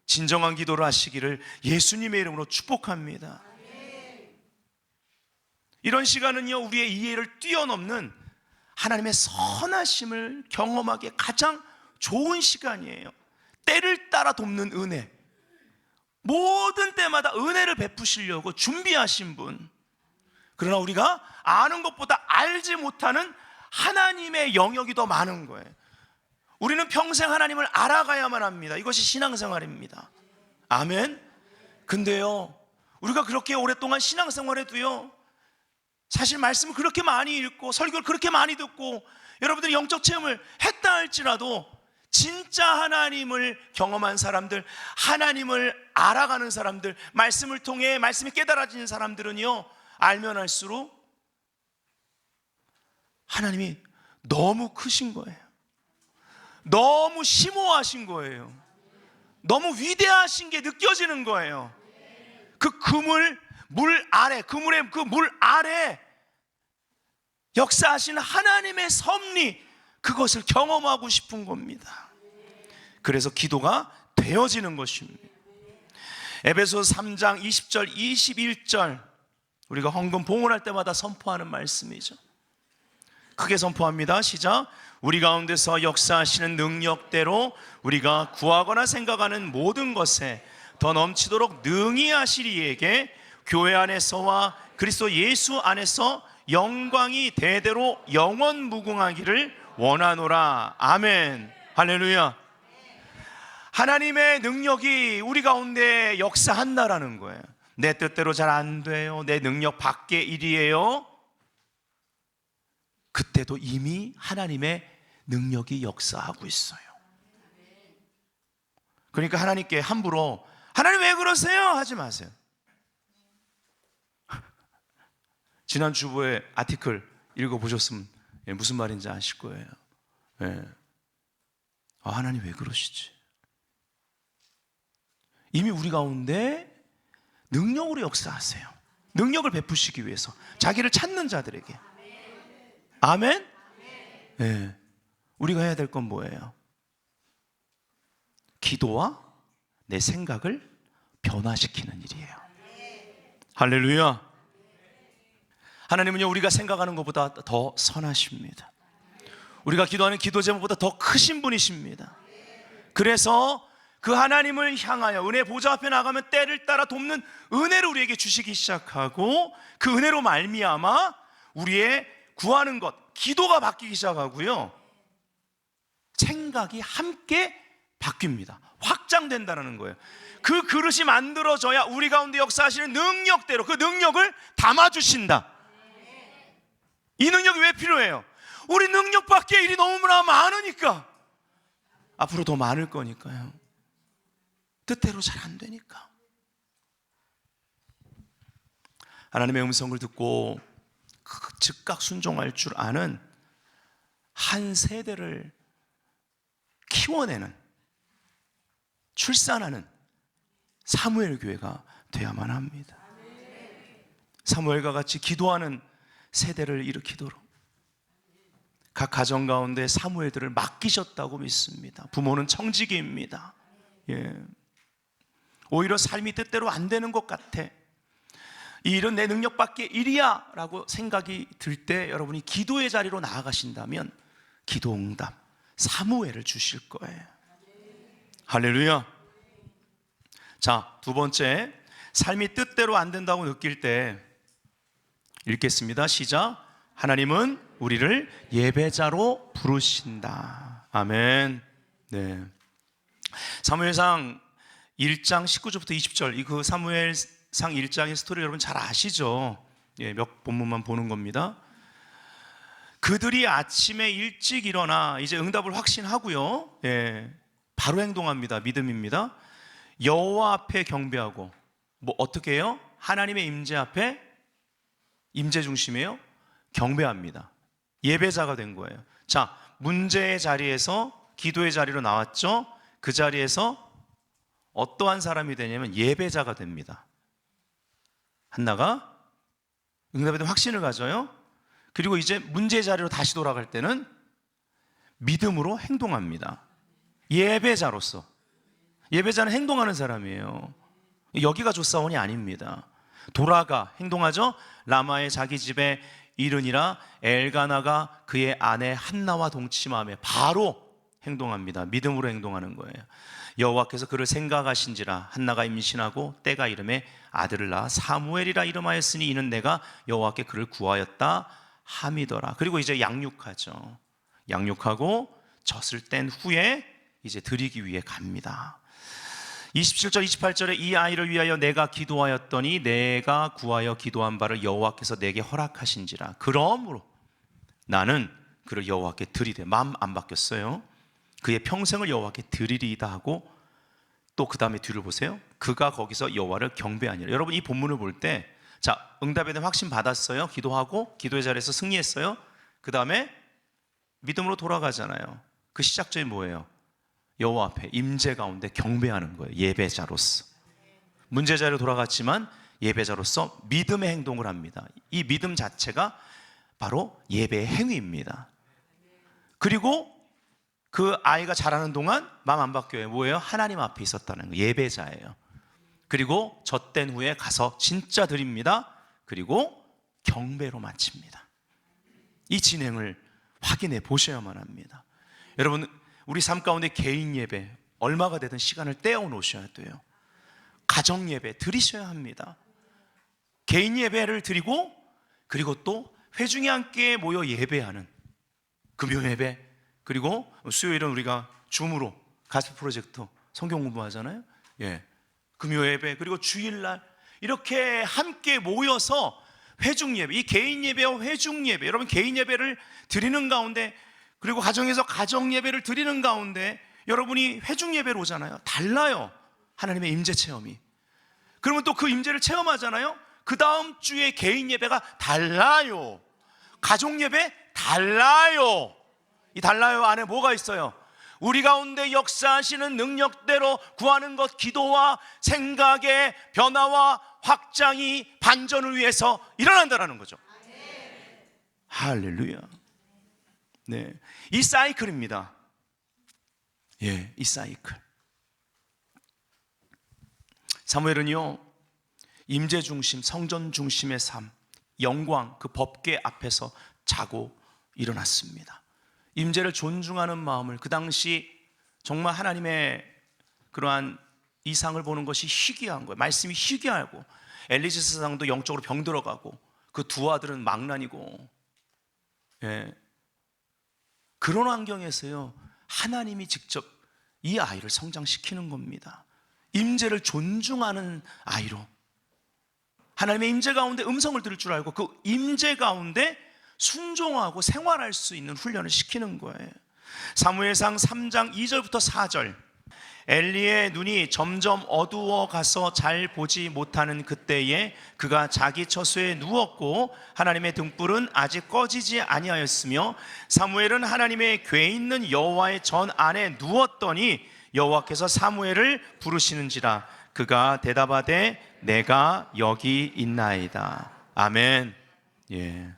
진정한 기도를 하시기를 예수님의 이름으로 축복합니다. 이런 시간은요, 우리의 이해를 뛰어넘는 하나님의 선하심을 경험하기에 가장 좋은 시간이에요. 때를 따라 돕는 은혜, 모든 때마다 은혜를 베푸시려고 준비하신 분. 그러나 우리가 아는 것보다 알지 못하는 하나님의 영역이 더 많은 거예요. 우리는 평생 하나님을 알아가야만 합니다. 이것이 신앙생활입니다. 아멘. 근데요, 우리가 그렇게 오랫동안 신앙생활해도요, 사실 말씀을 그렇게 많이 읽고 설교를 그렇게 많이 듣고 여러분들이 영적 체험을 했다 할지라도, 진짜 하나님을 경험한 사람들, 하나님을 알아가는 사람들, 말씀을 통해 말씀이 깨달아지는 사람들은요, 알면 알수록 하나님이 너무 크신 거예요. 너무 심오하신 거예요. 너무 위대하신 게 느껴지는 거예요. 그 그물, 물 아래, 그물의 그 물 아래 역사하신 하나님의 섭리, 그것을 경험하고 싶은 겁니다. 그래서 기도가 되어지는 것입니다. 에베소서 3장 20절 21절 우리가 헌금 봉헌할 때마다 선포하는 말씀이죠. 크게 선포합니다. 시작. 우리 가운데서 역사하시는 능력대로 우리가 구하거나 생각하는 모든 것에 더 넘치도록 능히 하시리 이에게 교회 안에서와 그리스도 예수 안에서 영광이 대대로 영원 무궁하기를 원하노라. 아멘. 할렐루야. 하나님의 능력이 우리 가운데 역사한다라는 거예요. 내 뜻대로 잘 안 돼요. 내 능력 밖의 일이에요. 그때도 이미 하나님의 능력이 역사하고 있어요. 그러니까 하나님께 함부로 하나님 왜 그러세요? 하지 마세요. 지난 주보의 아티클 읽어보셨으면 무슨 말인지 아실 거예요. 하나님 왜 그러시지? 이미 우리 가운데 능력으로 역사하세요. 능력을 베푸시기 위해서 자기를 찾는 자들에게. 아멘? 네. 우리가 해야 될 건 뭐예요? 기도와 내 생각을 변화시키는 일이에요. 할렐루야. 하나님은요, 우리가 생각하는 것보다 더 선하십니다. 우리가 기도하는 기도 제목보다 더 크신 분이십니다. 그래서 그 하나님을 향하여 은혜 보좌 앞에 나가면 때를 따라 돕는 은혜를 우리에게 주시기 시작하고, 그 은혜로 말미암아 우리의 구하는 것, 기도가 바뀌기 시작하고요, 생각이 함께 바뀝니다. 확장된다는 거예요. 그 그릇이 만들어져야 우리 가운데 역사하시는 능력대로 그 능력을 담아주신다. 이 능력이 왜 필요해요? 우리 능력 밖의 일이 너무나 많으니까. 앞으로 더 많을 거니까요. 뜻대로 잘 안 되니까. 하나님의 음성을 듣고 즉각 순종할 줄 아는 한 세대를 키워내는, 출산하는 사무엘 교회가 되어야만 합니다. 사무엘과 같이 기도하는 세대를 일으키도록 각 가정 가운데 사무엘들을 맡기셨다고 믿습니다. 부모는 청지기입니다. 오히려 삶이 뜻대로 안 되는 것 같아, 이 일은 내 능력 밖의 일이야 라고 생각이 들 때 여러분이 기도의 자리로 나아가신다면 기도 응답, 사무엘을 주실 거예요. 할렐루야. 자, 두 번째, 삶이 뜻대로 안 된다고 느낄 때 읽겠습니다. 시작. 하나님은 우리를 예배자로 부르신다. 아멘. 네. 사무엘상 1장 19절부터 20절, 그 사무엘상 1장의 스토리 여러분 잘 아시죠? 몇 본문만 보는 겁니다. 그들이 아침에 일찍 일어나 이제 응답을 확신하고요, 바로 행동합니다. 믿음입니다. 여호와 앞에 경배하고, 뭐 어떻게 해요? 하나님의 임재 앞에, 임재 중심이에요. 경배합니다. 예배자가 된 거예요. 자, 문제의 자리에서 기도의 자리로 나왔죠. 그 자리에서 어떠한 사람이 되냐면 예배자가 됩니다. 한나가 응답에 대한 확신을 가져요. 그리고 이제 문제의 자리로 다시 돌아갈 때는 믿음으로 행동합니다. 예배자로서. 예배자는 행동하는 사람이에요. 여기가 조사원이 아닙니다. 돌아가 행동하죠. 라마의 자기 집에 이르니라 엘가나가 그의 아내 한나와 동침하며 바로 행동합니다. 믿음으로 행동하는 거예요. 여호와께서 그를 생각하신지라 한나가 임신하고 때가 이름에 아들을 낳아 사무엘이라 이름하였으니 이는 내가 여호와께 그를 구하였다 함이더라. 그리고 이제 양육하죠. 양육하고 젖을 뗀 후에 이제 드리기 위해 갑니다. 27절 28절에 이 아이를 위하여 내가 기도하였더니 내가 구하여 기도한 바를 여호와께서 내게 허락하신지라. 그러므로 나는 그를 여호와께 드리되, 마음 안 바뀌었어요. 그의 평생을 여호와께 드리리이다 하고, 또 그 다음에 뒤를 보세요. 그가 거기서 여호와를 경배하니라. 여러분 이 본문을 볼 때, 자, 응답에 대한 확신 받았어요. 기도하고 기도의 자리에서 승리했어요. 그 다음에 믿음으로 돌아가잖아요. 그 시작점이 뭐예요? 여호와 앞에 임재 가운데 경배하는 거예요. 예배자로서. 문제 자리로 돌아갔지만 예배자로서 믿음의 행동을 합니다. 이 믿음 자체가 바로 예배의 행위입니다. 그리고 그 아이가 자라는 동안 마음 안 바뀌어요. 뭐예요? 하나님 앞에 있었다는 거예요. 예배자예요. 그리고 젖된 후에 가서 진짜 드립니다. 그리고 경배로 마칩니다. 이 진행을 확인해 보셔야만 합니다. 여러분, 우리 삶 가운데 개인 예배 얼마가 되든 시간을 떼어 놓으셔야 돼요. 가정 예배 드리셔야 합니다. 개인 예배를 드리고, 그리고 또 회중이 함께 모여 예배하는 금요 예배, 그리고 수요일은 우리가 줌으로 가스펠 프로젝트 성경 공부하잖아요. 예, 금요 예배, 그리고 주일날 이렇게 함께 모여서 회중 예배, 이 개인 예배와 회중 예배, 여러분 개인 예배를 드리는 가운데, 그리고 가정에서 가정 예배를 드리는 가운데 여러분이 회중 예배로 오잖아요. 달라요, 하나님의 임재 체험이. 그러면 또 그 임재를 체험하잖아요. 그 다음 주에 개인 예배가 달라요. 가족 예배 달라요. 이 달라요 안에 뭐가 있어요? 우리 가운데 역사하시는 능력대로 구하는 것, 기도와 생각의 변화와 확장이 반전을 위해서 일어난다는 거죠. 할렐루야. 네, 이 사이클입니다. 예, 이 사이클. 사무엘은요, 임재 중심, 성전 중심의 삶, 영광, 그 법궤 앞에서 자고 일어났습니다. 임재를 존중하는 마음을, 그 당시 정말 하나님의 그러한 이상을 보는 것이 희귀한 거예요. 말씀이 희귀하고, 엘리시 사장도 영적으로 병들어가고, 그 두 아들은 망난이고, 예, 그런 환경에서요, 하나님이 직접 이 아이를 성장시키는 겁니다. 임재를 존중하는 아이로, 하나님의 임재 가운데 음성을 들을 줄 알고 그 임재 가운데 순종하고 생활할 수 있는 훈련을 시키는 거예요. 사무엘상 3장 2절부터 4절. 엘리의 눈이 점점 어두워 가서 잘 보지 못하는 그때에 그가 자기 처소에 누웠고 하나님의 등불은 아직 꺼지지 아니하였으며 사무엘은 하나님의 궤 있는 여호와의 전 안에 누웠더니 여호와께서 사무엘을 부르시는지라. 그가 대답하되 내가 여기 있나이다. 아멘. 예.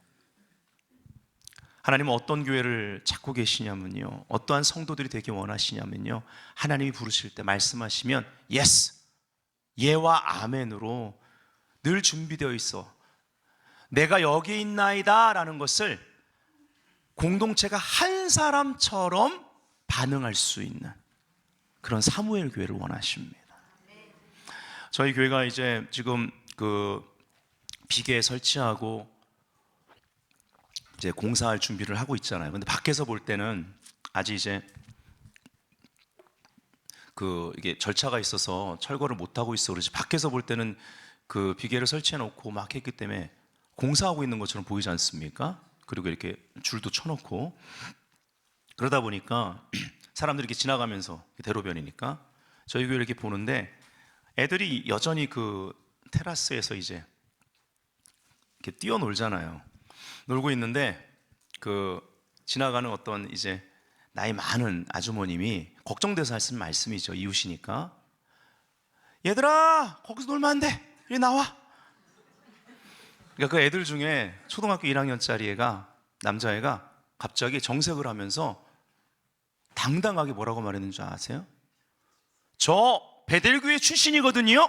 하나님은 어떤 교회를 찾고 계시냐면요, 어떠한 성도들이 되기 원하시냐면요, 하나님이 부르실 때 말씀하시면 예스, 예와 아멘으로 늘 준비되어 있어. 내가 여기 있나이다 라는 것을 공동체가 한 사람처럼 반응할 수 있는 그런 사무엘 교회를 원하십니다. 저희 교회가 이제 지금 그 비계 설치하고 이제 공사할 준비를 하고 있잖아요. 근데 밖에서 볼 때는 아직 이제 그 이게 절차가 있어서 철거를 못 하고 있어 그러지, 밖에서 볼 때는 그 비계를 설치해 놓고 막 했기 때문에 공사하고 있는 것처럼 보이지 않습니까? 그리고 이렇게 줄도 쳐놓고 그러다 보니까 사람들이 이렇게 지나가면서 대로변이니까 저희 교회 이렇게 보는데 애들이 여전히 그 테라스에서 이제 이렇게 뛰어놀잖아요. 놀고 있는데 그 지나가는 어떤 이제 나이 많은 아주머님이 걱정돼서 하신 말씀이죠. 이웃이니까. 얘들아, 거기서 놀면 안 돼. 이리 나와. 그러니까 그 애들 중에 초등학교 1학년짜리 애가, 남자애가 갑자기 정색을 하면서 당당하게 뭐라고 말했는 줄 아세요? 저 베델교회 출신이거든요.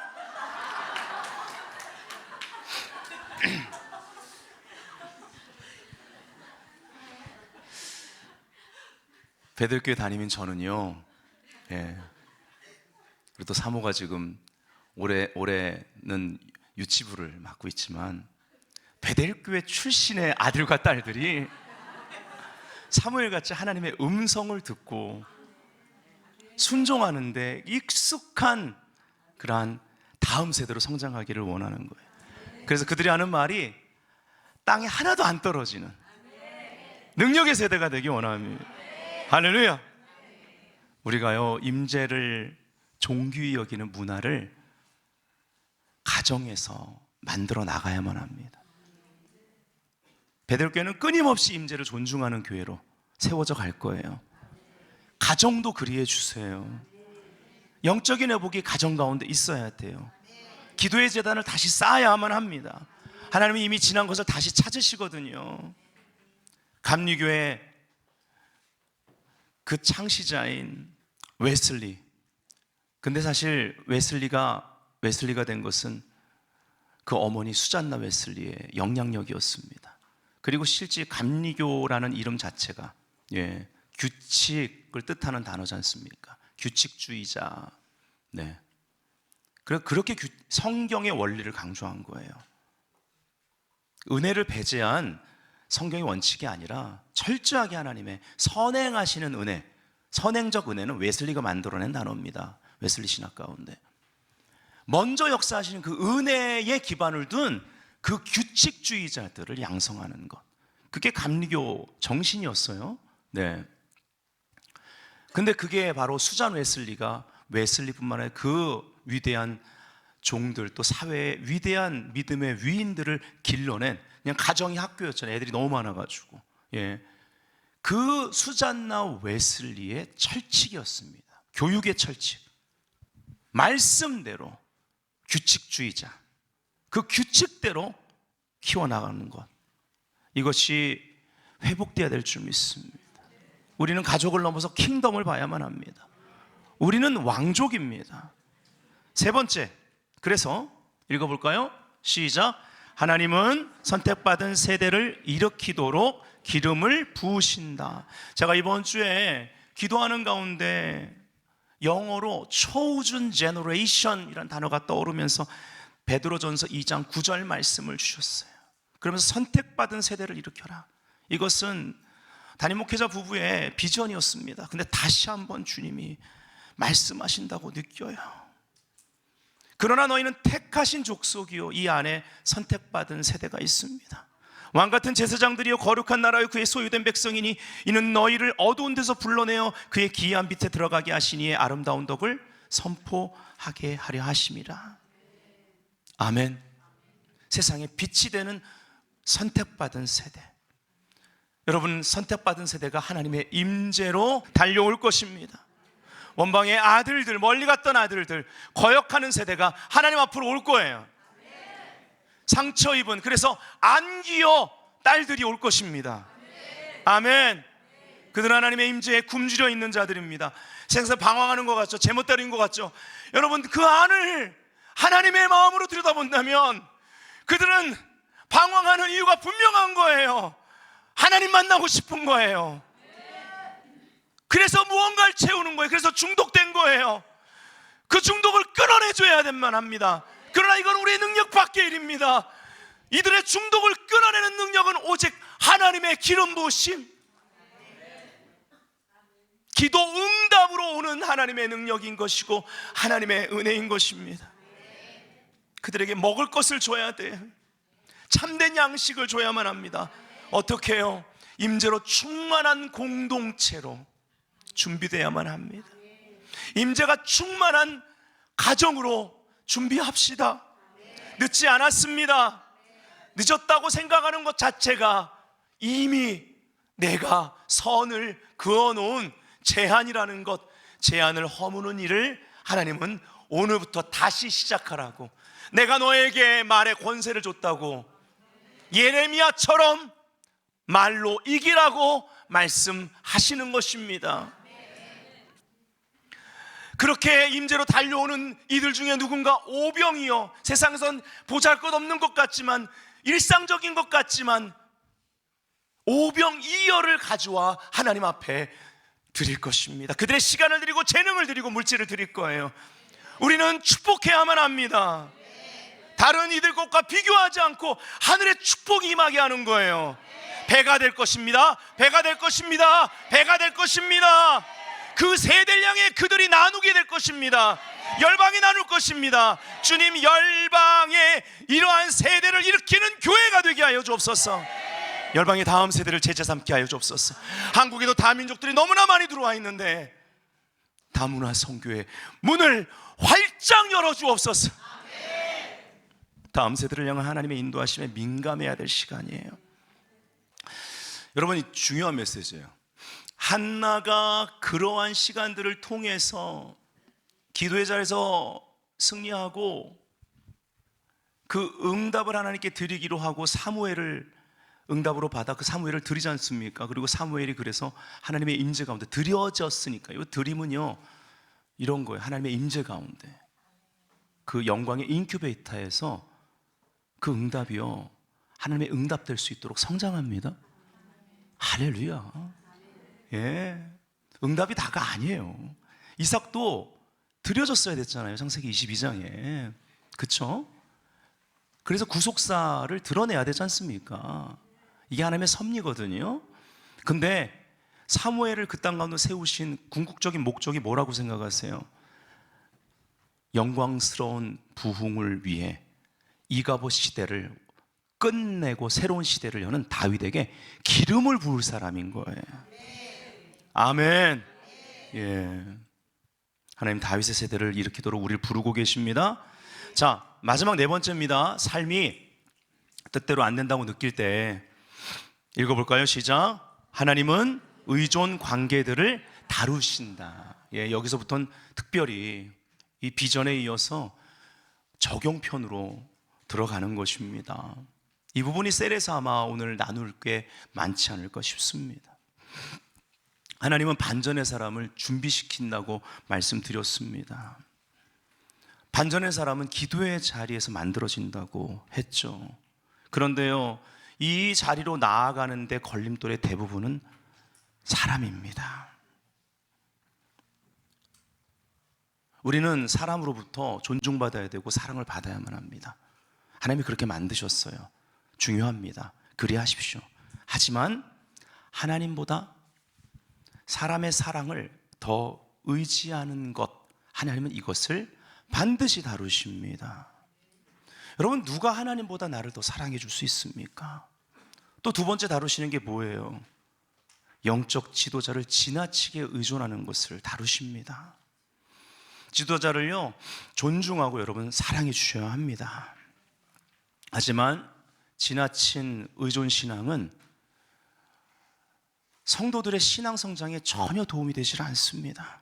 베델교회 다니면 저는요, 예, 그리고 또 사모가 지금 올해는 유치부를 맡고 있지만 베델교회 출신의 아들과 딸들이 사무엘같이 하나님의 음성을 듣고 순종하는데 익숙한 그러한 다음 세대로 성장하기를 원하는 거예요. 그래서 그들이 하는 말이 땅에 하나도 안 떨어지는 능력의 세대가 되기 원합니다. 할렐루야. 우리가요, 임재를 종귀히 여기는 문화를 가정에서 만들어 나가야만 합니다. 베델교회는 끊임없이 임재를 존중하는 교회로 세워져 갈 거예요. 가정도 그리해 주세요. 영적인 회복이 가정 가운데 있어야 돼요. 기도의 재단을 다시 쌓아야만 합니다. 하나님이 이미 지난 것을 다시 찾으시거든요. 감리교회 그 창시자인 웨슬리. 근데 사실 웨슬리가 된 것은 그 어머니 수잔나 웨슬리의 영향력이었습니다. 그리고 실제 감리교라는 이름 자체가 규칙을 뜻하는 단어지 않습니까? 규칙주의자. 네. 그렇게 성경의 원리를 강조한 거예요. 은혜를 배제한 성경의 원칙이 아니라 철저하게 하나님의 선행하시는 은혜, 선행적 은혜는 웨슬리가 만들어낸 단어입니다. 웨슬리 신학 가운데 먼저 역사하시는 그 은혜에 기반을 둔 그 규칙주의자들을 양성하는 것, 그게 감리교 정신이었어요. 네. 근데 그게 바로 수잔 웨슬리가 웨슬리뿐만 아니라 그 위대한 종들, 또 사회의 위대한 믿음의 위인들을 길러낸, 그냥 가정이 학교였잖아요. 애들이 너무 많아가지고. 그 수잔나 웨슬리의 철칙이었습니다. 교육의 철칙. 말씀대로 규칙주의자, 그 규칙대로 키워나가는 것, 이것이 회복되어야 될 줄 믿습니다. 우리는 가족을 넘어서 킹덤을 봐야만 합니다. 우리는 왕족입니다. 세 번째, 그래서 읽어볼까요? 시작. 하나님은 선택받은 세대를 일으키도록 기름을 부으신다. 제가 이번 주에 기도하는 가운데 영어로 chosen generation이라는 단어가 떠오르면서 베드로전서 2장 9절 말씀을 주셨어요. 그러면서 선택받은 세대를 일으켜라. 이것은 담임 목회자 부부의 비전이었습니다. 근데 다시 한번 주님이 말씀하신다고 느껴요. 그러나 너희는 택하신 족속이요, 이 안에 선택받은 세대가 있습니다. 왕같은 제사장들이요, 거룩한 나라요, 그의 소유된 백성이니 이는 너희를 어두운 데서 불러내어 그의 기이한 빛에 들어가게 하시니의 아름다운 덕을 선포하게 하려 하심이라. 아멘. 세상에 빛이 되는 선택받은 세대. 여러분, 선택받은 세대가 하나님의 임재로 달려올 것입니다. 원방의 아들들, 멀리 갔던 아들들, 거역하는 세대가 하나님 앞으로 올 거예요. 상처 입은, 그래서 안기어 딸들이 올 것입니다. 아멘. 그들은 하나님의 임재에 굶주려 있는 자들입니다. 세상에서 방황하는 것 같죠? 제멋대로인 것 같죠? 여러분, 그 안을 하나님의 마음으로 들여다본다면 그들은 방황하는 이유가 분명한 거예요. 하나님 만나고 싶은 거예요. 그래서 무언가를 채우는 거예요. 그래서 중독된 거예요. 그 중독을 끊어내줘야 될만 합니다. 그러나 이건 우리의 능력 밖의 일입니다. 이들의 중독을 끊어내는 능력은 오직 하나님의 기름 부으심, 기도 응답으로 오는 하나님의 능력인 것이고 하나님의 은혜인 것입니다. 그들에게 먹을 것을 줘야 돼요. 참된 양식을 줘야만 합니다. 어떻게 해요? 임재로 충만한 공동체로 준비되어야만 합니다. 임재가 충만한 가정으로 준비합시다. 늦지 않았습니다. 늦었다고 생각하는 것 자체가 이미 내가 선을 그어놓은 제한이라는 것, 제한을 허무는 일을 하나님은 오늘부터 다시 시작하라고, 내가 너에게 말의 권세를 줬다고 예레미야처럼 말로 이기라고 말씀하시는 것입니다. 그렇게 임재로 달려오는 이들 중에 누군가 오병이어, 세상에선 보잘것없는 것 같지만, 일상적인 것 같지만 오병이어를 가져와 하나님 앞에 드릴 것입니다. 그들의 시간을 드리고 재능을 드리고 물질을 드릴 거예요. 우리는 축복해야만 합니다. 다른 이들 것과 비교하지 않고 하늘의 축복이 임하게 하는 거예요. 배가 될 것입니다. 배가 될 것입니다. 배가 될 것입니다. 그 세대를 향해 그들이 나누게 될 것입니다. 열방이 나눌 것입니다. 주님, 열방에 이러한 세대를 일으키는 교회가 되게 하여 주옵소서. 열방의 다음 세대를 제자 삼게 하여 주옵소서. 한국에도 다민족들이 너무나 많이 들어와 있는데 다문화 선교회 문을 활짝 열어 주옵소서. 다음 세대를 향한 하나님의 인도하심에 민감해야 될 시간이에요. 여러분, 이 중요한 메시지예요. 한나가 그러한 시간들을 통해서 기도의 자리에서 승리하고 그 응답을 하나님께 드리기로 하고 사무엘을 응답으로 받아 그 사무엘을 드리지 않습니까? 그리고 사무엘이 그래서 하나님의 임재 가운데 드려졌으니까, 이 드림은요 이런 거예요. 하나님의 임재 가운데 그 영광의 인큐베이터에서 그 응답이요 하나님의 응답될 수 있도록 성장합니다. 할렐루야. 예, 응답이 다가 아니에요. 이삭도 드려졌어야 됐잖아요. 창세기 22장에. 그쵸? 그래서 구속사를 드러내야 되지 않습니까? 이게 하나님의 섭리거든요. 근데 사무엘을 그 땅 가운데 세우신 궁극적인 목적이 뭐라고 생각하세요? 영광스러운 부흥을 위해 이가봇 시대를 끝내고 새로운 시대를 여는 다윗에게 기름을 부을 사람인 거예요. 아멘. 예. 하나님 다윗의 세대를 일으키도록 우리를 부르고 계십니다. 자, 마지막 네 번째입니다. 삶이 뜻대로 안 된다고 느낄 때 읽어볼까요? 시작. 하나님은 의존 관계들을 다루신다. 예, 여기서부터는 특별히 이 비전에 이어서 적용편으로 들어가는 것입니다. 이 부분이 셀에서 아마 오늘 나눌 게 많지 않을까 싶습니다. 하나님은 반전의 사람을 준비시킨다고 말씀드렸습니다. 반전의 사람은 기도의 자리에서 만들어진다고 했죠. 그런데요, 이 자리로 나아가는데 걸림돌의 대부분은 사람입니다. 우리는 사람으로부터 존중받아야 되고 사랑을 받아야만 합니다. 하나님이 그렇게 만드셨어요. 중요합니다. 그리하십시오. 하지만 하나님보다 사람의 사랑을 더 의지하는 것, 하나님은 이것을 반드시 다루십니다. 여러분, 누가 하나님보다 나를 더 사랑해 줄 수 있습니까? 또 두 번째 다루시는 게 뭐예요? 영적 지도자를 지나치게 의존하는 것을 다루십니다. 지도자를요 존중하고 여러분 사랑해 주셔야 합니다. 하지만 지나친 의존신앙은 성도들의 신앙 성장에 전혀 도움이 되질 않습니다.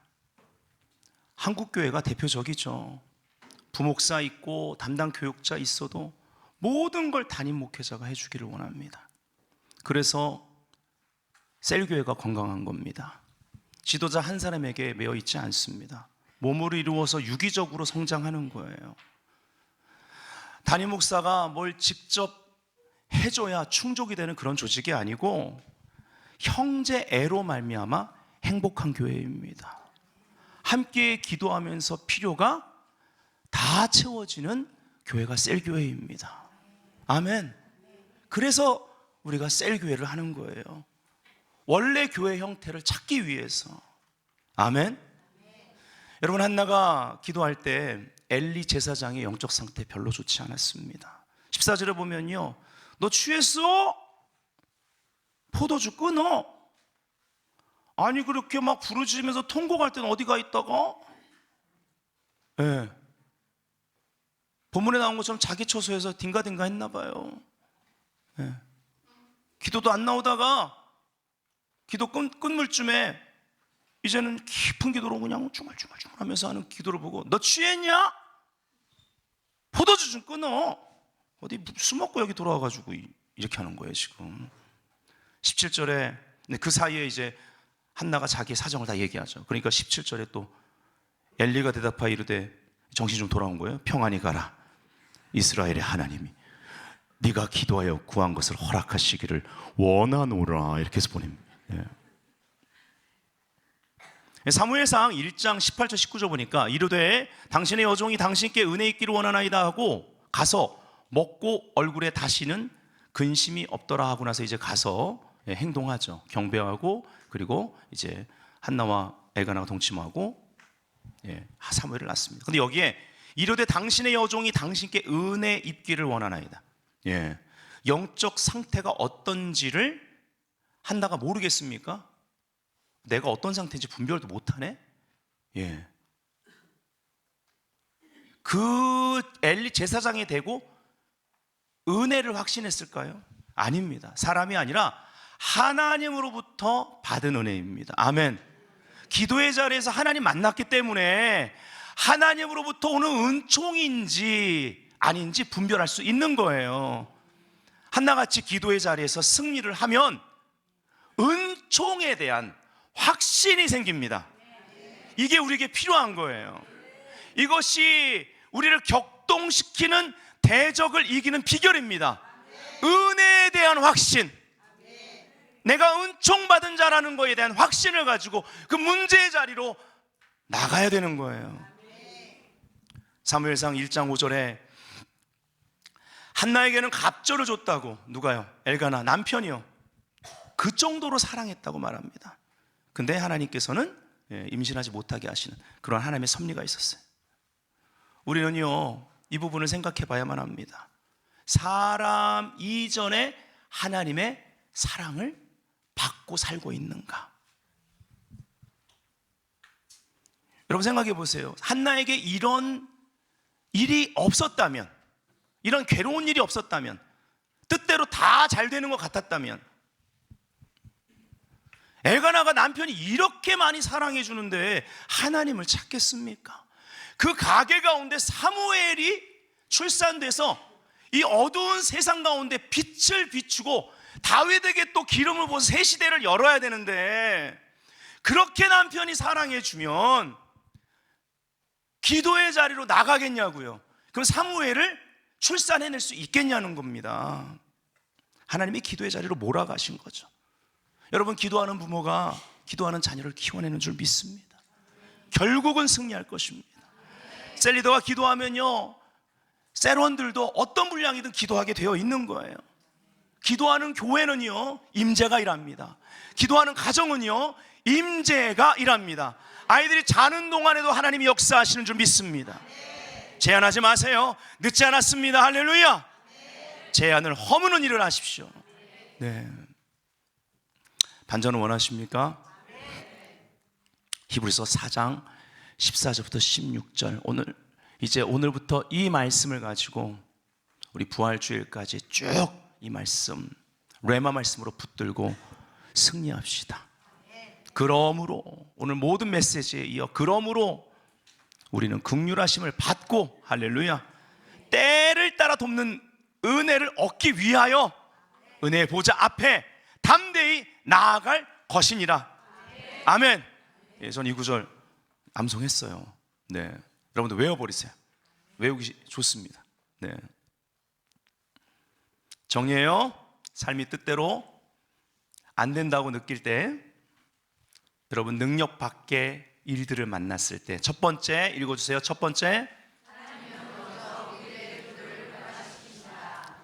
한국교회가 대표적이죠. 부목사 있고 담당 교육자 있어도 모든 걸 담임 목회자가 해주기를 원합니다. 그래서 셀교회가 건강한 겁니다. 지도자 한 사람에게 매여 있지 않습니다. 몸으로 이루어서 유기적으로 성장하는 거예요. 담임 목사가 뭘 직접 해줘야 충족이 되는 그런 조직이 아니고 형제애로 말미암아 행복한 교회입니다. 함께 기도하면서 필요가 다 채워지는 교회가 셀교회입니다. 아멘. 그래서 우리가 셀교회를 하는 거예요. 원래 교회 형태를 찾기 위해서. 아멘. 여러분, 한나가 기도할 때 엘리 제사장의 영적 상태 별로 좋지 않았습니다. 14절에 보면요, 너 취했어? 포도주 끊어. 아니 그렇게 막 부르짖으면서 통곡할 때는 어디가 있다가? 예. 본문에 나온 것처럼 자기 처소에서 딩가딩가 했나 봐요. 예. 기도도 안 나오다가 기도 끝물 쯤에 이제는 깊은 기도로 그냥 중얼중얼 하면서 하는 기도를 보고, 너 취했냐? 포도주 좀 끊어. 어디 술 먹고 여기 돌아와가지고 이렇게 하는 거예요 지금. 17절에 그 사이에 이제 한나가 자기의 사정을 다 얘기하죠. 그러니까 17절에 또 엘리가 대답하여 이르되, 정신 좀 돌아온 거예요. 평안히 가라. 이스라엘의 하나님이 네가 기도하여 구한 것을 허락하시기를 원하노라. 이렇게 해서 보냅니다. 예. 사무엘상 1장 18절 19절 보니까 이르되 당신의 여종이 당신께 은혜 있기를 원하나이다 하고 가서 먹고 얼굴에 다시는 근심이 없더라 하고 나서 이제 가서 행동하죠. 경배하고 그리고 이제 한나와 엘가나가 동침하고 사무엘을 낳습니다. 근데 여기에 이르되 당신의 여종이 당신께 은혜 입기를 원하나이다. 예. 영적 상태가 어떤지를 한나가 모르겠습니까? 내가 어떤 상태인지 분별도 못하네? 예. 그 엘리 제사장이 되고 은혜를 확신했을까요? 아닙니다. 사람이 아니라 하나님으로부터 받은 은혜입니다. 아멘. 기도의 자리에서 하나님 만났기 때문에 하나님으로부터 오는 은총인지 아닌지 분별할 수 있는 거예요. 한나같이 기도의 자리에서 승리를 하면 은총에 대한 확신이 생깁니다. 이게 우리에게 필요한 거예요. 이것이 우리를 격동시키는 대적을 이기는 비결입니다. 은혜에 대한 확신, 내가 은총받은 자라는 것에 대한 확신을 가지고 그 문제의 자리로 나가야 되는 거예요. 사무엘상 1장 5절에 한나에게는 갑절을 줬다고. 누가요? 엘가나, 남편이요. 그 정도로 사랑했다고 말합니다. 근데 하나님께서는 임신하지 못하게 하시는 그런 하나님의 섭리가 있었어요. 우리는요, 이 부분을 생각해 봐야만 합니다. 사람 이전에 하나님의 사랑을 받고 살고 있는가? 여러분 생각해 보세요. 한나에게 이런 일이 없었다면, 이런 괴로운 일이 없었다면, 뜻대로 다 잘 되는 것 같았다면, 엘가나가 남편이 이렇게 많이 사랑해 주는데 하나님을 찾겠습니까? 그 가게 가운데 사무엘이 출산돼서 이 어두운 세상 가운데 빛을 비추고 다윗에게 또 기름을 부어서 새 시대를 열어야 되는데, 그렇게 남편이 사랑해 주면 기도의 자리로 나가겠냐고요. 그럼 사무엘을 출산해낼 수 있겠냐는 겁니다. 하나님이 기도의 자리로 몰아가신 거죠. 여러분, 기도하는 부모가 기도하는 자녀를 키워내는 줄 믿습니다. 결국은 승리할 것입니다. 셀리더가 기도하면요, 셀원들도 어떤 분량이든 기도하게 되어 있는 거예요. 기도하는 교회는요, 임재가 일합니다. 기도하는 가정은요, 임재가 일합니다. 아이들이 자는 동안에도 하나님이 역사하시는 줄 믿습니다. 제한하지 마세요. 늦지 않았습니다. 할렐루야. 제한을 허무는 일을 하십시오. 네. 반전을 원하십니까? 히브리서 4장 14절부터 16절, 오늘부터 이 말씀을 가지고 우리 부활주일까지 쭉 이 말씀, 레마 말씀으로 붙들고 승리합시다. 그러므로, 오늘 모든 메시지에 이어 그러므로 우리는 긍휼하심을 받고, 할렐루야, 때를 따라 돕는 은혜를 얻기 위하여 은혜의 보좌 앞에 담대히 나아갈 것이니라. 아멘. 예, 전 이 구절 암송했어요. 네, 여러분들 외워버리세요. 외우기 좋습니다. 네. 정리해요. 삶이 뜻대로 안 된다고 느낄 때, 여러분 능력 밖의 일들을 만났을 때, 첫 번째 읽어주세요. 첫 번째,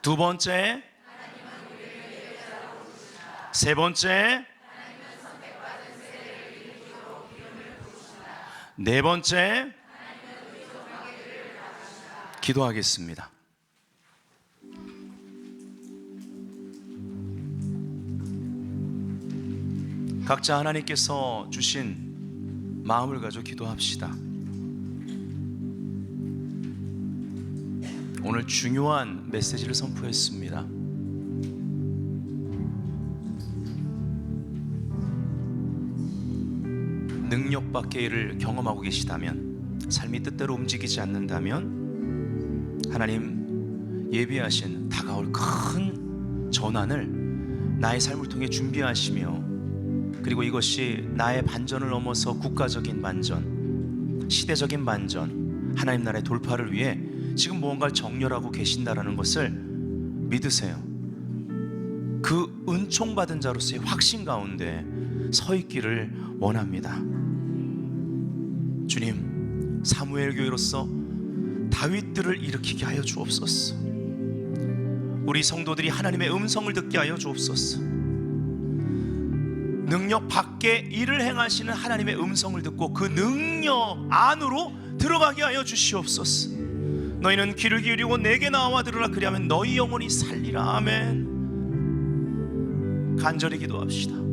두 번째, 세 번째, 네 번째, 기도하겠습니다. 각자 하나님께서 주신 마음을 가지고 기도합시다. 오늘 중요한 메시지를 선포했습니다. 능력 밖의 일을 경험하고 계시다면, 삶이 뜻대로 움직이지 않는다면, 하나님 예비하신 다가올 큰 전환을 나의 삶을 통해 준비하시며, 그리고 이것이 나의 반전을 넘어서 국가적인 반전, 시대적인 반전, 하나님 나라의 돌파를 위해 지금 무언가를 정렬하고 계신다라는 것을 믿으세요. 그 은총받은 자로서의 확신 가운데 서 있기를 원합니다. 주님, 사무엘 교회로서 다윗들을 일으키게 하여 주옵소서. 우리 성도들이 하나님의 음성을 듣게 하여 주옵소서. 능력 밖에 일을 행하시는 하나님의 음성을 듣고 그 능력 안으로 들어가게 하여 주시옵소서. 너희는 귀를 기울이고 내게 나와 들으라, 그리하면 너희 영혼이 살리라. 아멘. 간절히 기도합시다.